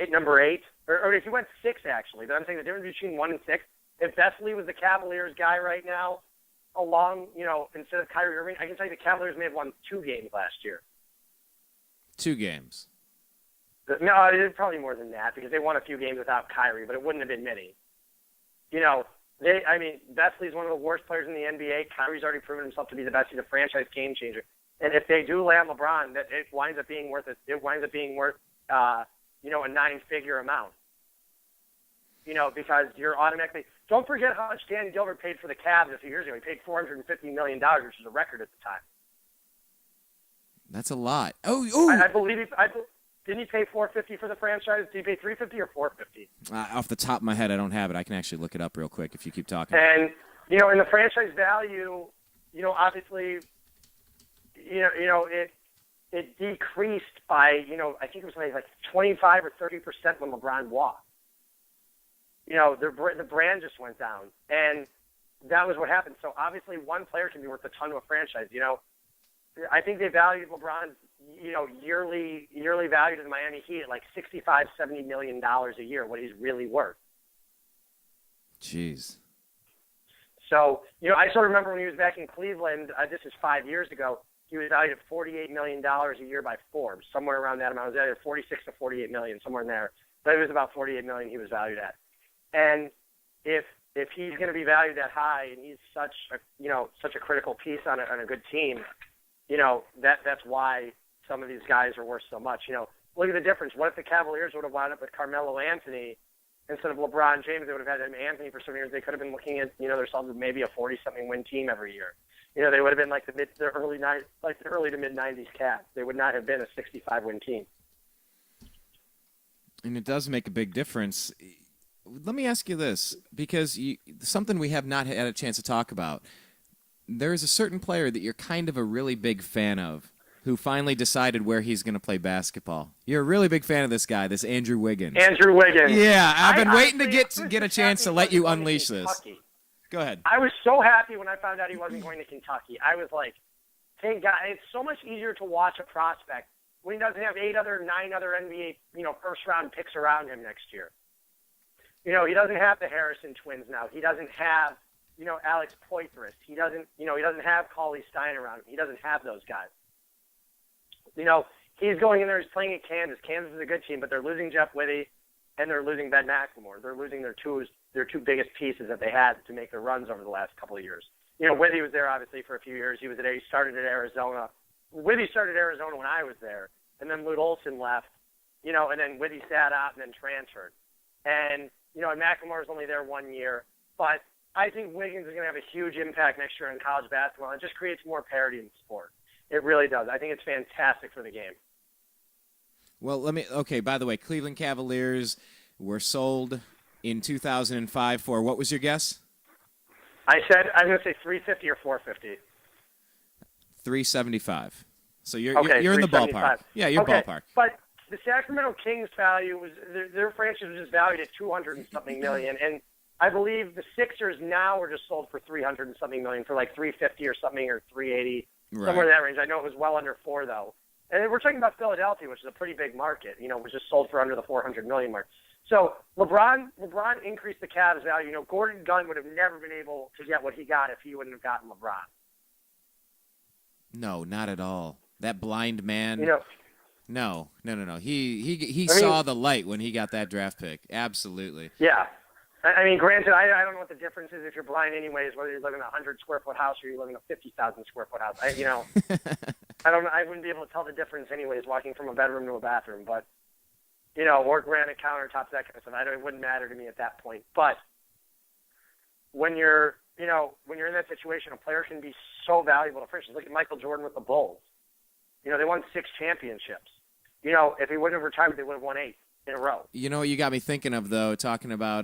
[SPEAKER 3] At number 8, or if you went 6 actually. But I'm saying the difference between 1 and 6. If Vesley was the Cavaliers guy right now, instead of Kyrie Irving, I can tell you the Cavaliers may have won 2 games last year.
[SPEAKER 2] 2 games.
[SPEAKER 3] No, it's probably more than that because they won a few games without Kyrie, but it wouldn't have been many. Vesley's one of the worst players in the NBA. Kyrie's already proven himself to be the best. He's a franchise game changer. And if they do land LeBron, that it winds up being worth a 9-figure amount. Because you're automatically. Don't forget how much Dan Gilbert paid for the Cavs a few years ago. He paid $450 million, which is a record at the time.
[SPEAKER 2] That's a lot.
[SPEAKER 3] I believe didn't he pay $450 for the franchise? Did he pay $350 or $450?
[SPEAKER 2] Off the top of my head, I don't have it. I can actually look it up real quick if you keep talking.
[SPEAKER 3] And in the franchise value, obviously, it decreased by I think it was like 25 or 30% when LeBron walked. The brand just went down, and that was what happened. So obviously, one player can be worth a ton to a franchise. I think they valued LeBron's yearly value to the Miami Heat at like $65-70 million a year, what he's really worth.
[SPEAKER 2] Jeez.
[SPEAKER 3] So I still remember when he was back in Cleveland. This is 5 years ago. He was valued at $48 million a year by Forbes, somewhere around that amount. It was valued at 46 to 48 million, somewhere in there. But it was about 48 million he was valued at. And if he's going to be valued that high, and he's such a critical piece on a good team, that's why some of these guys are worth so much. Look at the difference. What if the Cavaliers would have wound up with Carmelo Anthony instead of LeBron James? They would have had Anthony for some years. They could have been looking at themselves as maybe a 40-something win team every year. They would have been like the early to mid '90s Cavs. They would not have been a 65-win team.
[SPEAKER 2] And it does make a big difference. Let me ask you this, because something we have not had a chance to talk about. There is a certain player that you're kind of a really big fan of who finally decided where he's going to play basketball. You're a really big fan of this guy, this Andrew Wiggins.
[SPEAKER 3] Andrew Wiggins.
[SPEAKER 2] Yeah, I've been waiting to get a chance to let you unleash this. Go ahead.
[SPEAKER 3] I was so happy when I found out he wasn't going to Kentucky. I was like, thank God. It's so much easier to watch a prospect when he doesn't have 9 other NBA, first-round picks around him next year. He doesn't have the Harrison twins now. He doesn't have, Alex Poitras. He doesn't have Cauley Stein around him. He doesn't have those guys. He's going in there. He's playing at Kansas. Kansas is a good team, but they're losing Jeff Withy and they're losing Ben McLemore. They're losing their two biggest pieces that they had to make their runs over the last couple of years. Withy was there obviously for a few years. He started at Arizona. Withy started at Arizona when I was there, and then Lute Olson left. And then Withy sat out and then transferred. And and McLemore was only there 1 year, but I think Wiggins is going to have a huge impact next year in college basketball. It just creates more parity in the sport. It really does. I think it's fantastic for the game.
[SPEAKER 2] Well, by the way, Cleveland Cavaliers were sold in 2005 for, what was your guess?
[SPEAKER 3] I'm going to say 350 or 450.
[SPEAKER 2] 375. So you're in the ballpark. Yeah, you're ballpark.
[SPEAKER 3] But the Sacramento Kings value was their franchise was just valued at 200 and something million, and I believe the Sixers now were just sold for 300 and something million, for like 350 or something, or 380, somewhere in that range. I know it was well under 4 though. And we're talking about Philadelphia, which is a pretty big market. Was just sold for under the 400 million mark. So LeBron increased the Cavs value. Gordon Gunn would have never been able to get what he got if he wouldn't have gotten LeBron.
[SPEAKER 2] No, not at all. That blind man. No. He saw the light when he got that draft pick. Absolutely.
[SPEAKER 3] Yeah. Granted, I don't know what the difference is if you're blind anyways, whether you live in a 100-square-foot house or you live in a 50,000-square-foot house. I wouldn't be able to tell the difference anyways, walking from a bedroom to a bathroom. But, or granite countertops, that kind of stuff. It wouldn't matter to me at that point. But when you're in that situation. A player can be so valuable to franchise. Look at Michael Jordan with the Bulls. You know, they won 6 championships. You know, if he wouldn't have retired, they would have won 8 in a row.
[SPEAKER 2] You know what you got me thinking of, though, talking about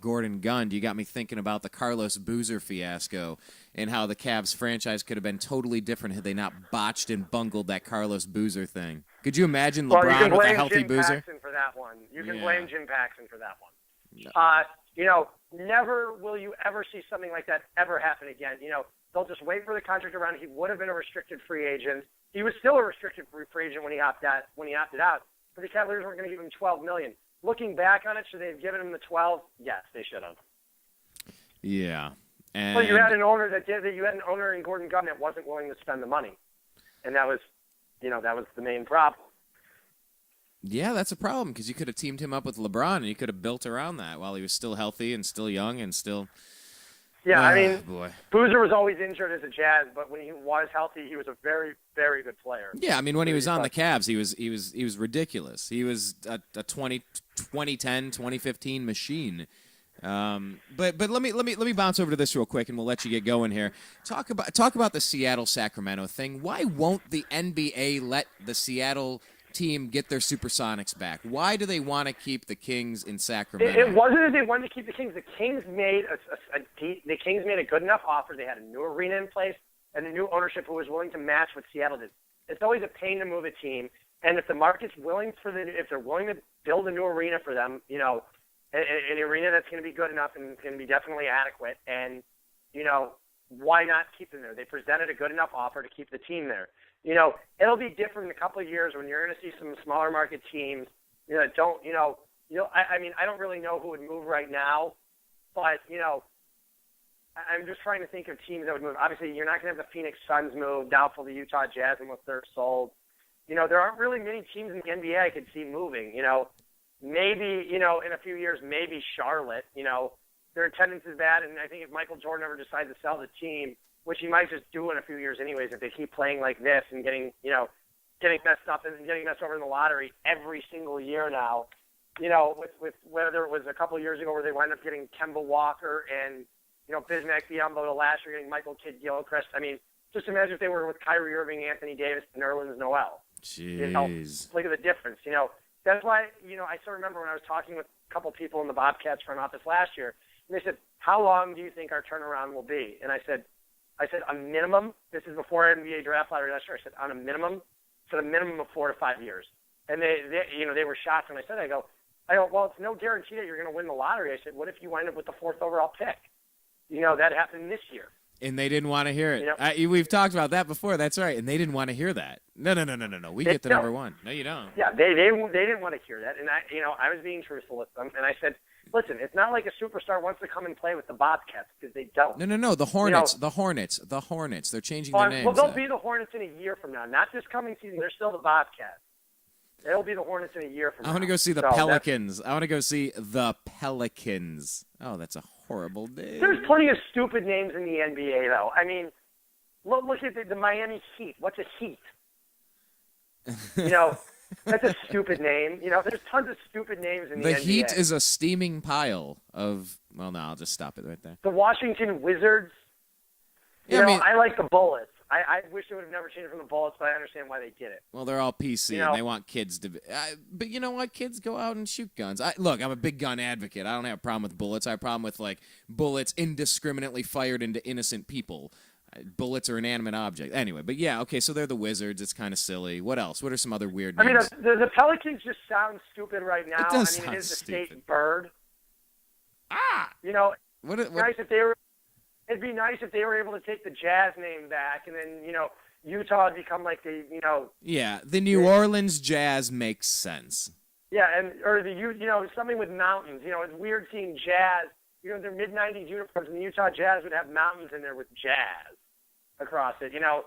[SPEAKER 2] Gordon Gund, you got me thinking about the Carlos Boozer fiasco and how the Cavs franchise could have been totally different had they not botched and bungled that Carlos Boozer thing. Could you imagine LeBron with a healthy
[SPEAKER 3] Jim
[SPEAKER 2] Boozer?
[SPEAKER 3] Paxson for that one. You can blame Jim Paxson for that one.
[SPEAKER 2] No.
[SPEAKER 3] You know, never will you ever see something like that ever happen again. You know, they'll just wait for the contract to run. He would have been a restricted free agent. He was still a restricted free agent when he opted out. But the Cavaliers weren't going to give him $12 million. Looking back on it, should they have given him the 12? Yes, they should have.
[SPEAKER 2] Yeah. And
[SPEAKER 3] well, you had an owner you had an owner in Gordon Gund that wasn't willing to spend the money, and that was the main problem.
[SPEAKER 2] Yeah, that's a problem because you could have teamed him up with LeBron and you could have built around that while he was still healthy and still young and still.
[SPEAKER 3] Yeah, I mean,
[SPEAKER 2] boy.
[SPEAKER 3] Boozer was always injured as a Jazz, but when he was healthy, he was a very, very good player.
[SPEAKER 2] Yeah, I mean, when he was on the Cavs, he was ridiculous. He was a 2010, 2015 machine. But let me bounce over to this real quick, and we'll let you get going here. Talk about the Seattle-Sacramento thing. Why won't the NBA let the Seattle team get their Supersonics back? Why do they want to keep the Kings in Sacramento?
[SPEAKER 3] It wasn't that they wanted to keep the Kings. The Kings made a good enough offer. They had a new arena in place and a new ownership who was willing to match what Seattle did. It's always a pain to move a team, and if the market's willing if they're willing to build a new arena for them, you know, an arena that's going to be good enough and can be definitely adequate, and you know, why not keep them there? They presented a good enough offer to keep the team there. You know, it'll be different in a couple of years when you're going to see some smaller market teams, you know, that don't, I mean, I don't really know who would move right now, but, you know, I'm just trying to think of teams that would move. Obviously, you're not going to have the Phoenix Suns move, doubtful the Utah Jazz unless they're sold. You know, there aren't really many teams in the NBA I could see moving, you know. Maybe, you know, in a few years, maybe Charlotte, you know, their attendance is bad, and I think if Michael Jordan ever decides to sell the team, which he might just do in a few years anyways if they keep playing like this and getting messed up and getting messed over in the lottery every single year now. You know, with whether it was a couple of years ago where they wound up getting Kemba Walker and, you know, Bismack Biyombo last year getting Michael Kidd-Gilchrist. I mean, just imagine if they were with Kyrie Irving, Anthony Davis, and Nerlens Noel.
[SPEAKER 2] Jeez.
[SPEAKER 3] You know, look at the difference. You know, that's why, you know, I still remember when I was talking with a couple of people in the Bobcats front office last year, and they said, how long do you think our turnaround will be? And I said, a minimum, this is before NBA draft lottery last year, I said, on a minimum of 4 to 5 years. And they were shocked when I said that. I go, well, it's no guarantee that you're going to win the lottery. I said, what if you wind up with the 4th overall pick? You know, that happened this year.
[SPEAKER 2] And they didn't want to hear it.
[SPEAKER 3] You know?
[SPEAKER 2] We've talked about that before. That's right. And they didn't want to hear that. No. We get the number 1. No, you don't.
[SPEAKER 3] Yeah, they didn't want to hear that. And I was being truthful with them. And I said, listen, it's not like a superstar wants to come and play with the Bobcats because they don't.
[SPEAKER 2] No. The Hornets. The Hornets. They're changing their names.
[SPEAKER 3] Well, they'll be the Hornets in a year from now. Not this coming season. They're still the Bobcats. They'll be the Hornets in a year from now.
[SPEAKER 2] I want to go see the Pelicans. I want to go see the Pelicans. Oh, that's a horrible name.
[SPEAKER 3] There's plenty of stupid names in the NBA, though. I mean, look at the Miami Heat. What's a Heat? You know, that's a stupid name. You know, there's tons of stupid names in the NBA.
[SPEAKER 2] The Heat is a steaming pile of. Well, no, I'll just stop it right there.
[SPEAKER 3] The Washington Wizards. I like the Bullets. I wish they would have never changed from the Bullets, but I understand why they did it.
[SPEAKER 2] Well, they're all PC, and they want kids to be. But you know what? Kids go out and shoot guns. Look, I'm a big gun advocate. I don't have a problem with bullets. I have a problem with, like, bullets indiscriminately fired into innocent people. Bullets are inanimate objects. Anyway, but yeah, okay, so they're the Wizards. It's kind of silly. What else? What are some other weird names?
[SPEAKER 3] I mean, the Pelicans just sound stupid right now.
[SPEAKER 2] It does
[SPEAKER 3] it
[SPEAKER 2] sound
[SPEAKER 3] is the
[SPEAKER 2] stupid.
[SPEAKER 3] state bird. You know, It'd be nice if they were able to take the Jazz name back, and then, you know, Utah would become like the, you know.
[SPEAKER 2] Yeah, the New Orleans Jazz makes sense.
[SPEAKER 3] Yeah, something with mountains. You know, it's weird seeing Jazz. You know, their mid-'90s uniforms, and the Utah Jazz would have mountains in there with Jazz across it. You know,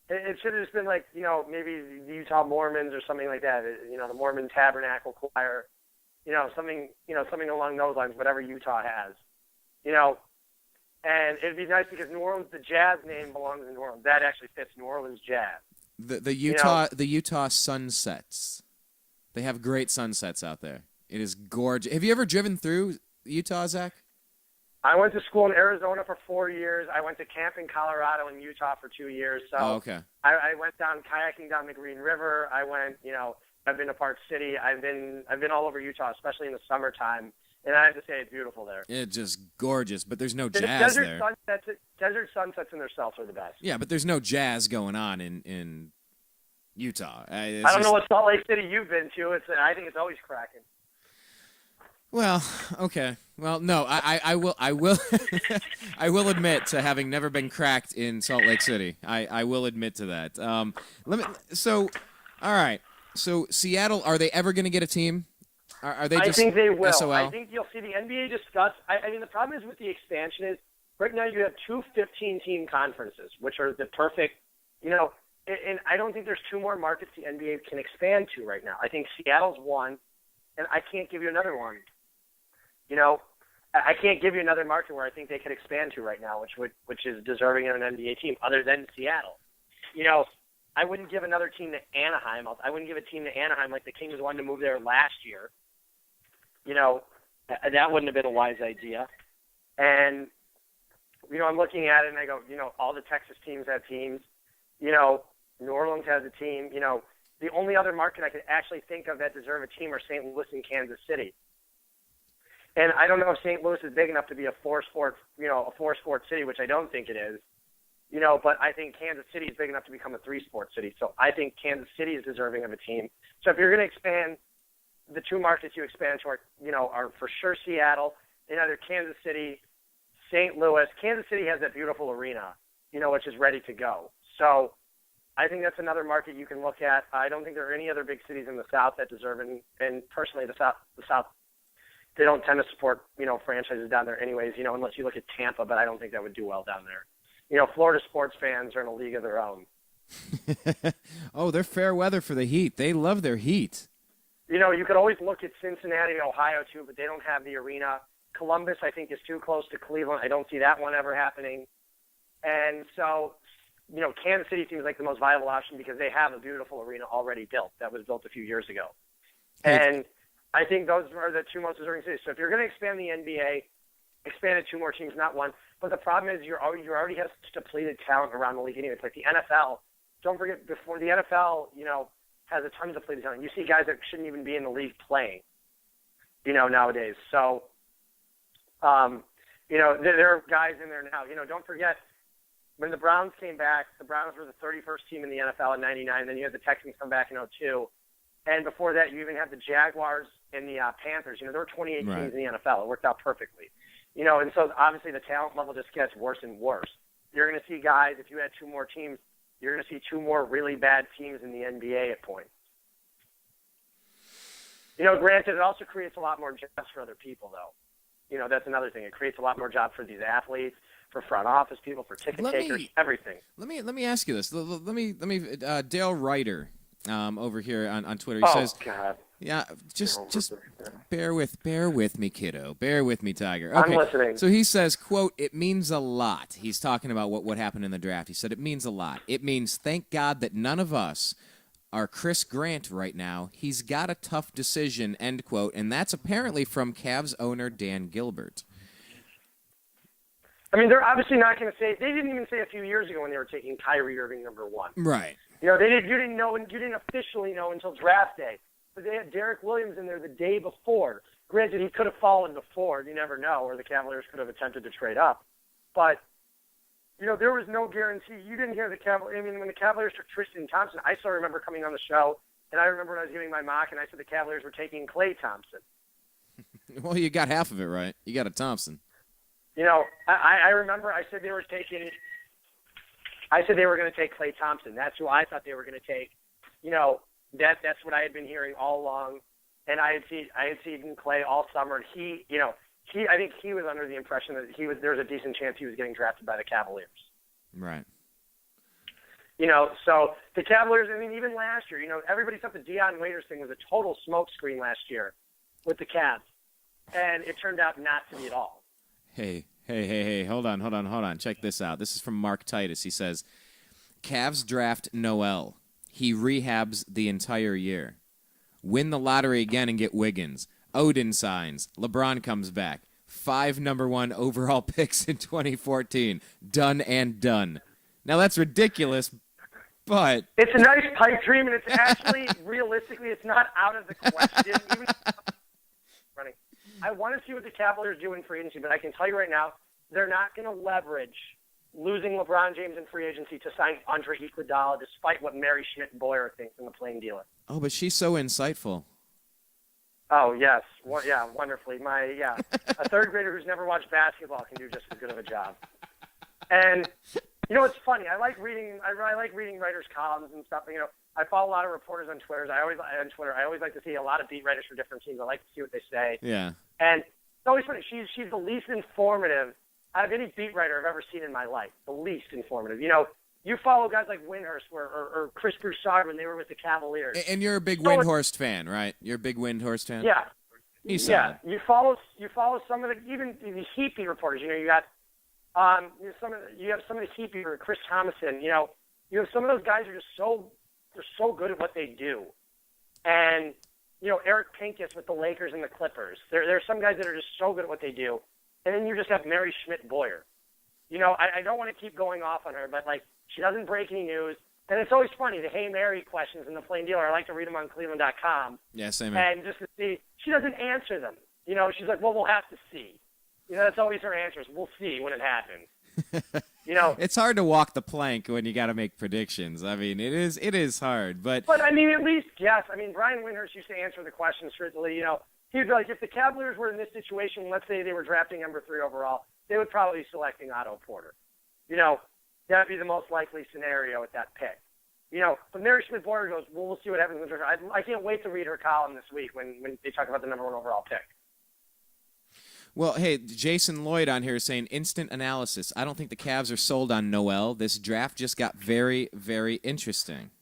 [SPEAKER 3] it should have just been like, you know, maybe the Utah Mormons or something like that. You know, the Mormon Tabernacle Choir. You know, something along those lines. Whatever Utah has. You know. And it'd be nice because New Orleans, the Jazz name belongs in New Orleans. That actually fits New Orleans Jazz.
[SPEAKER 2] The Utah sunsets. They have great sunsets out there. It is gorgeous. Have you ever driven through Utah, Zach?
[SPEAKER 3] I went to school in Arizona for 4 years. I went to camp in Colorado and Utah for 2 years. So
[SPEAKER 2] okay.
[SPEAKER 3] I went down kayaking down the Green River. I went, I've been to Park City. I've been all over Utah, especially in the summertime. And I have to say, it's beautiful there.
[SPEAKER 2] It's just gorgeous, but there's no jazz there.
[SPEAKER 3] Desert sunsets in themselves are the best.
[SPEAKER 2] Yeah, but there's no jazz going on in Utah.
[SPEAKER 3] I don't know what Salt Lake City you've been to. I think it's always cracking.
[SPEAKER 2] Well, okay. Well, no, I will I will admit to having never been cracked in Salt Lake City. I will admit to that. All right. So Seattle, are they ever going to get a team? Are they just
[SPEAKER 3] I think they will.
[SPEAKER 2] SOL?
[SPEAKER 3] I think you'll see the NBA discuss. I mean, the problem is with the expansion is right now you have two 15-team conferences, which are the perfect, and I don't think there's two more markets the NBA can expand to right now. I think Seattle's one, and I can't give you another one. I can't give you another market where I think they could expand to right now, which is deserving of an NBA team other than Seattle. I wouldn't give another team to Anaheim. I wouldn't give a team to Anaheim like the Kings wanted to move there last year. That wouldn't have been a wise idea. And, I'm looking at it and I go, all the Texas teams have teams. New Orleans has a team. The only other market I could actually think of that deserve a team are St. Louis and Kansas City. And I don't know if St. Louis is big enough to be a four-sport city, which I don't think it is. But I think Kansas City is big enough to become a three-sport city. So I think Kansas City is deserving of a team. So if you're going to expand, the two markets you expand to are for sure Seattle, and either Kansas City, St. Louis. Kansas City has that beautiful arena, which is ready to go. So I think that's another market you can look at. I don't think there are any other big cities in the South that deserve it. And personally, the South, they don't tend to support, franchises down there anyways, unless you look at Tampa, but I don't think that would do well down there. Florida sports fans are in a league of their own.
[SPEAKER 2] Oh, they're fair weather for the Heat. They love their Heat.
[SPEAKER 3] You could always look at Cincinnati and Ohio, too, but they don't have the arena. Columbus, I think, is too close to Cleveland. I don't see that one ever happening. And so, Kansas City seems like the most viable option because they have a beautiful arena already built that was built a few years ago. And I think those are the two most deserving cities. So if you're going to expand the NBA, expand it two more teams, not one. But the problem is you already have such depleted talent around the league anyway. It's like the NFL. Don't forget, before the NFL, has a ton of depleted talent. You see guys that shouldn't even be in the league playing, nowadays. So, there are guys in there now. Don't forget, when the Browns came back, the Browns were the 31st team in the NFL in '99. Then you had the Texans come back in '02. And before that, you even had the Jaguars and the Panthers. There were 28 teams in the NFL. It worked out perfectly. And so obviously the talent level just gets worse and worse. You're going to see guys, if you had two more teams, you're going to see two more really bad teams in the NBA at points. Granted, it also creates a lot more jobs for other people, though. That's another thing. It creates a lot more jobs for these athletes, for front office people, for ticket takers, everything.
[SPEAKER 2] Let me ask you this. Let me Dale Ryder over here on Twitter. He says,
[SPEAKER 3] God.
[SPEAKER 2] Yeah, just bear with me, kiddo. Bear with me, Tiger. Okay.
[SPEAKER 3] I'm listening.
[SPEAKER 2] So he says, quote, "It means a lot." He's talking about what happened in the draft. He said it means a lot. It means thank God that none of us are Chris Grant right now. He's got a tough decision, end quote. And that's apparently from Cavs owner Dan Gilbert.
[SPEAKER 3] I mean, they're obviously not going to say. They didn't even say a few years ago when they were taking Kyrie Irving number one.
[SPEAKER 2] Right.
[SPEAKER 3] You didn't know, and you didn't officially know until draft day. But they had Derek Williams in there the day before. Granted, he could have fallen before. You never know, or the Cavaliers could have attempted to trade up. But, there was no guarantee. You didn't hear the Cavaliers. I mean, when the Cavaliers took Tristan Thompson, I still remember coming on the show, and I remember when I was giving my mock, and I said the Cavaliers were taking Klay Thompson.
[SPEAKER 2] Well, you got half of it right. You got a Thompson.
[SPEAKER 3] I remember I said they were going to take Klay Thompson. That's who I thought they were going to take. That's what I had been hearing all along, and I had seen Klay all summer. And I think he was under the impression that there was a decent chance he was getting drafted by the Cavaliers.
[SPEAKER 2] Right.
[SPEAKER 3] So the Cavaliers. I mean, even last year, everybody thought the Deion Waiters thing was a total smokescreen last year with the Cavs, and it turned out not to be at all.
[SPEAKER 2] Hey, hold on. Check this out. This is from Mark Titus. He says, Cavs draft Noel. He rehabs the entire year. Win the lottery again and get Wiggins. Odin signs. LeBron comes back. 5 number 1 overall picks in 2014. Done and done. Now, that's ridiculous, but...
[SPEAKER 3] It's a nice pipe dream, and it's actually, realistically, it's not out of the question. Even running. I want to see what the Cavaliers do in free agency, but I can tell you right now, they're not going to leverage losing LeBron James in free agency to sign Andre Iguodala, despite what Mary Schmidt-Boyer thinks in the plain dealer.
[SPEAKER 2] Oh, but she's so insightful.
[SPEAKER 3] Oh, yes. Well, yeah, wonderfully. A third grader who's never watched basketball can do just as good of a job. And, you know, it's funny. I like reading writers' columns and stuff. You know, I follow a lot of reporters on Twitter. I always like to see a lot of beat writers for different teams. I like to see what they say.
[SPEAKER 2] Yeah.
[SPEAKER 3] And it's always funny. She's the least informative out of any beat writer I've ever seen in my life. The least informative. You know, you follow guys like Windhorst or Chris Broussard when they were with the Cavaliers.
[SPEAKER 2] And you're a big Windhorst fan, right? You're a big Windhorst fan?
[SPEAKER 3] Yeah.
[SPEAKER 2] He's
[SPEAKER 3] solid. You follow some of the, even the Heat beat reporters. You know, you got you have some of the Heat beat, Chris Thomason. You know, you have some of those guys who are just they're so good at what they do. And, you know, Eric Pincus with the Lakers and the Clippers. There are some guys that are just so good at what they do. And then you just have Mary Schmidt-Boyer. You know, I don't want to keep going off on her, but, like, she doesn't break any news. And it's always funny, the Hey Mary questions in the plain dealer. I like to read them on Cleveland.com.
[SPEAKER 2] Yeah, same.
[SPEAKER 3] And just to see, she doesn't answer them. You know, she's like, well, we'll have to see. You know, that's always her answers. We'll see when it happens. You know,
[SPEAKER 2] it's hard to walk the plank when you got to make predictions. I mean, it is hard, but
[SPEAKER 3] I mean, at least guess. I mean, Brian Windhorst used to answer the question strictly. You know, he'd be like, if the Cavaliers were in this situation, let's say they were drafting number 3 overall, they would probably be selecting Otto Porter. You know, that'd be the most likely scenario at that pick. You know, but Mary Schmidt-Boyer goes, well, we'll see what happens. I can't wait to read her column this week when they talk about the number 1 overall pick.
[SPEAKER 2] Well, hey, Jason Lloyd on here is saying instant analysis. I don't think the Cavs are sold on Noel. This draft just got very, very interesting.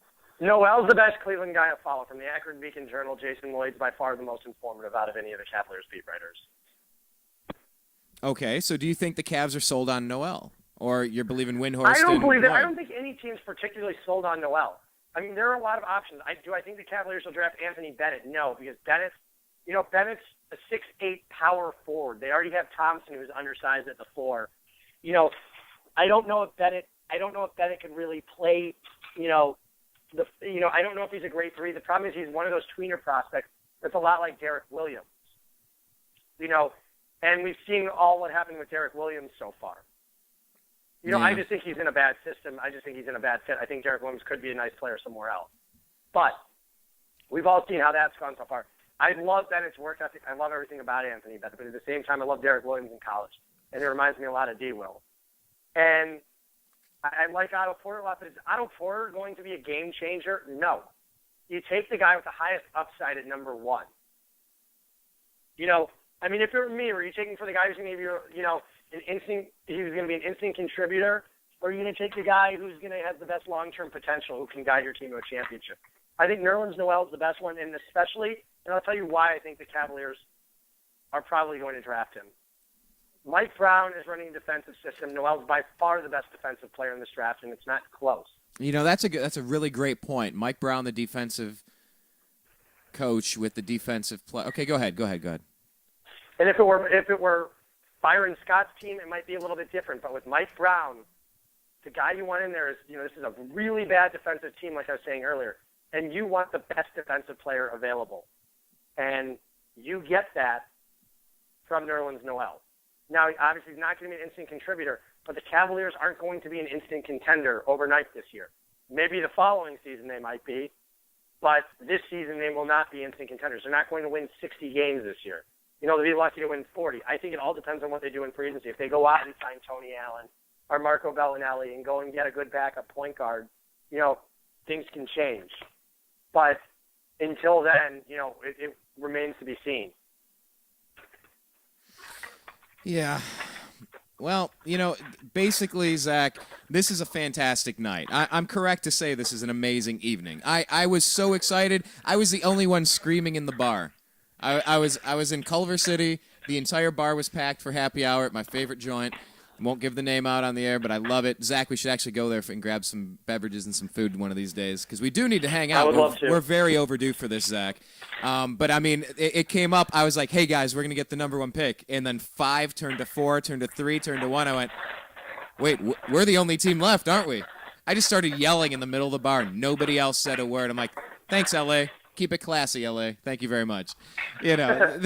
[SPEAKER 3] Noel's the best Cleveland guy I follow. From the Akron Beacon Journal, Jason Lloyd's by far the most informative out of any of the Cavaliers beat writers.
[SPEAKER 2] Okay, so do you think the Cavs are sold on Noel? Or you're believing Windhorst?
[SPEAKER 3] I don't believe that.
[SPEAKER 2] Lloyd?
[SPEAKER 3] I don't think any team's particularly sold on Noel. I mean, there are a lot of options. I think the Cavaliers will draft Anthony Bennett? No, because Bennett's a 6'8" power forward. They already have Thompson, who's undersized at the 4. You know, I don't know if Bennett can really play. I don't know if he's a great 3. The problem is he's one of those tweener prospects that's a lot like Derek Williams. You know, and we've seen all what happened with Derek Williams so far. You know, I just think he's in a bad system. I just think he's in a bad fit. I think Derek Williams could be a nice player somewhere else. But we've all seen how that's gone so far. I love Bennett's work ethic. I love everything about Anthony Bennett. But at the same time, I love Derek Williams in college. And it reminds me a lot of D. Will. And I like Otto Porter a lot. But is Otto Porter going to be a game changer? No. You take the guy with the highest upside at number 1. You know, I mean, if it were me, were you taking for the guy who's going to be, he's going to be an instant contributor, or are you going to take the guy who's going to have the best long-term potential, who can guide your team to a championship? I think Nerlens Noel is the best one, and especially, and I'll tell you why I think the Cavaliers are probably going to draft him. Mike Brown is running a defensive system. Noel's by far the best defensive player in this draft, and it's not close. You know,
[SPEAKER 2] that's a really great point. Mike Brown, the defensive coach with the defensive play. Okay, go ahead.
[SPEAKER 3] And if it were Byron Scott's team, it might be a little bit different. But with Mike Brown, the guy you want in there is, this is a really bad defensive team, like I was saying earlier, and you want the best defensive player available. And you get that from Nerlens Noel. Now, obviously, he's not going to be an instant contributor, but the Cavaliers aren't going to be an instant contender overnight this year. Maybe the following season they might be, but this season they will not be instant contenders. They're not going to win 60 games this year. They'll be lucky to win 40. I think it all depends on what they do in free agency. If they go out and sign Tony Allen or Marco Bellinelli and go and get a good backup point guard, things can change. But until then, it remains to be seen.
[SPEAKER 2] Yeah. Well, basically, Zach, this is a fantastic night. I'm correct to say this is an amazing evening. I was so excited. I was the only one screaming in the bar. I was in Culver City. The entire bar was packed for happy hour at my favorite joint. Won't give the name out on the air, but I love it. Zach, we should actually go there and grab some beverages and some food one of these days because we do need to hang out.
[SPEAKER 3] I would love to.
[SPEAKER 2] We're very overdue for this, Zach. But, I mean, it came up. I was like, hey, guys, we're going to get the number 1 pick. And then 5 turned to 4, turned to 3, turned to 1. I went, wait, we're the only team left, aren't we? I just started yelling in the middle of the bar. Nobody else said a word. I'm like, thanks, L.A. Keep it classy, L.A. Thank you very much. You know,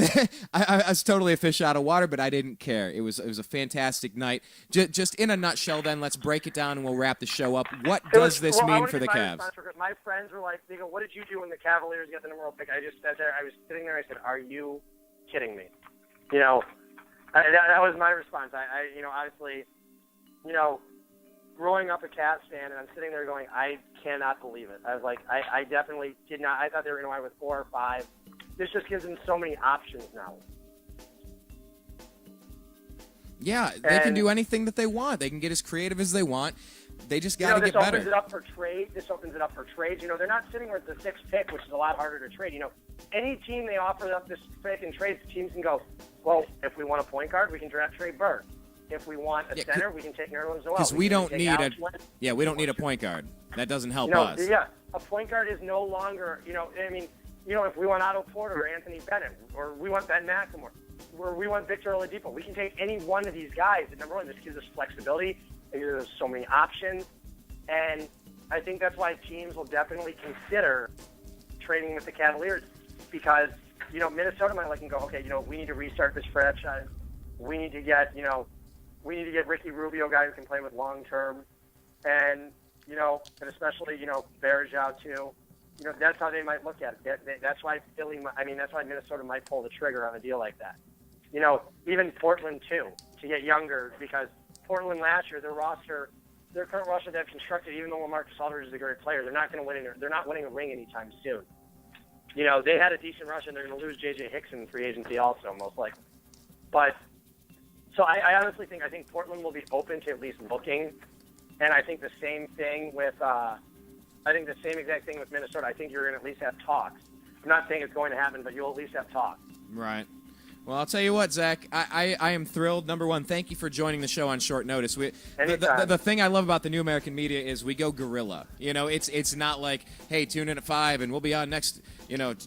[SPEAKER 2] I was totally a fish out of water, but I didn't care. It was a fantastic night. Just in a nutshell, then, let's break it down and we'll wrap the show up. What does this mean for the Cavs?
[SPEAKER 3] My friends were like, they go, what did you do when the Cavaliers got the number 1 pick? I just sat there. I was sitting there. I said, are you kidding me? You know, that was my response. I obviously, growing up a Cavs fan, and I'm sitting there going, I cannot believe it. I was like, I definitely did not. I thought they were going to win with 4 or 5. This just gives them so many options now.
[SPEAKER 2] Yeah, they can do anything that they want. They can get as creative as they want. They just got to get better.
[SPEAKER 3] This opens it up for trade. This opens it up for trades. They're not sitting with the 6th pick, which is a lot harder to trade. Any team they offer up this pick and trades, teams can go, well, if we want a point guard, we can draft Trey Burke. If we want a center, we can take Nerlens Noel.
[SPEAKER 2] Because we don't need a point guard. That doesn't help us.
[SPEAKER 3] Yeah, a point guard is no longer, if we want Otto Porter or Anthony Bennett, or we want Ben McLemore, or we want Victor Oladipo, we can take any one of these guys. And number 1, this gives us flexibility. It gives us so many options. And I think that's why teams will definitely consider trading with the Cavaliers because, Minnesota might look and go, okay, we need to restart this franchise. We need to get, we need to get Ricky Rubio, a guy who can play with long term, and and especially Baris out too. That's how they might look at it. That's why that's why Minnesota might pull the trigger on a deal like that. Even Portland too, to get younger because Portland last year, their current roster they've constructed, even though LaMarcus Aldridge is a great player, they're not winning a ring anytime soon. They had a decent rush and they're going to lose J.J. Hickson in free agency also most likely, but. So I honestly think Portland will be open to at least looking, and I think the same thing with the same exact thing with Minnesota. I think you're going to at least have talks. I'm not saying it's going to happen, but you'll at least have talks.
[SPEAKER 2] Right. Well, I'll tell you what, Zach. I am thrilled. Number 1, thank you for joining the show on short notice. The thing I love about the New American Media is we go guerrilla. It's not like, hey, tune in at 5 and we'll be on next.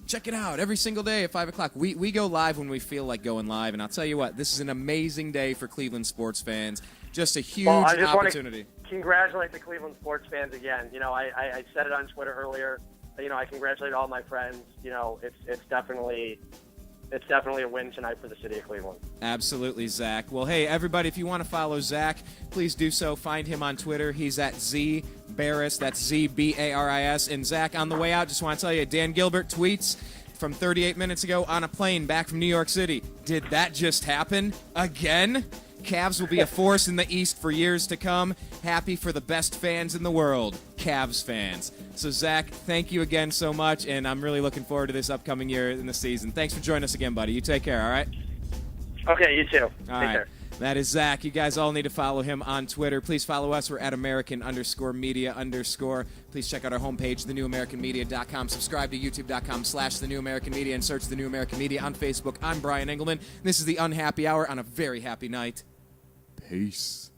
[SPEAKER 2] Check it out every single day at 5 o'clock. We go live when we feel like going live. And I'll tell you what, this is an amazing day for Cleveland sports fans. Just a huge opportunity.
[SPEAKER 3] Want to congratulate the Cleveland sports fans again. I said it on Twitter earlier. I congratulate all my friends. It's definitely a win tonight for the city of Cleveland.
[SPEAKER 2] Absolutely, Zach. Well, hey, everybody, if you want to follow Zach, please do so. Find him on Twitter. He's at Z Baris. That's Z-B-A-R-I-S. And, Zach, on the way out, just want to tell you, Dan Gilbert tweets from 38 minutes ago on a plane back from New York City. Did that just happen again? Cavs will be a force in the East for years to come. Happy for the best fans in the world, Cavs fans. So, Zach, thank you again so much, and I'm really looking forward to this upcoming year in the season. Thanks for joining us again, buddy. You take care, all right?
[SPEAKER 3] Okay, you too. Take
[SPEAKER 2] care. That is Zach. You guys all need to follow him on Twitter. Please follow us. We're at American_media_. Please check out our homepage, thenewamericanmedia.com. Subscribe to youtube.com/thenewamericanmedia and search The New American Media on Facebook. I'm Brian Engelman. This is the Unhappy Hour on a very happy night. Peace.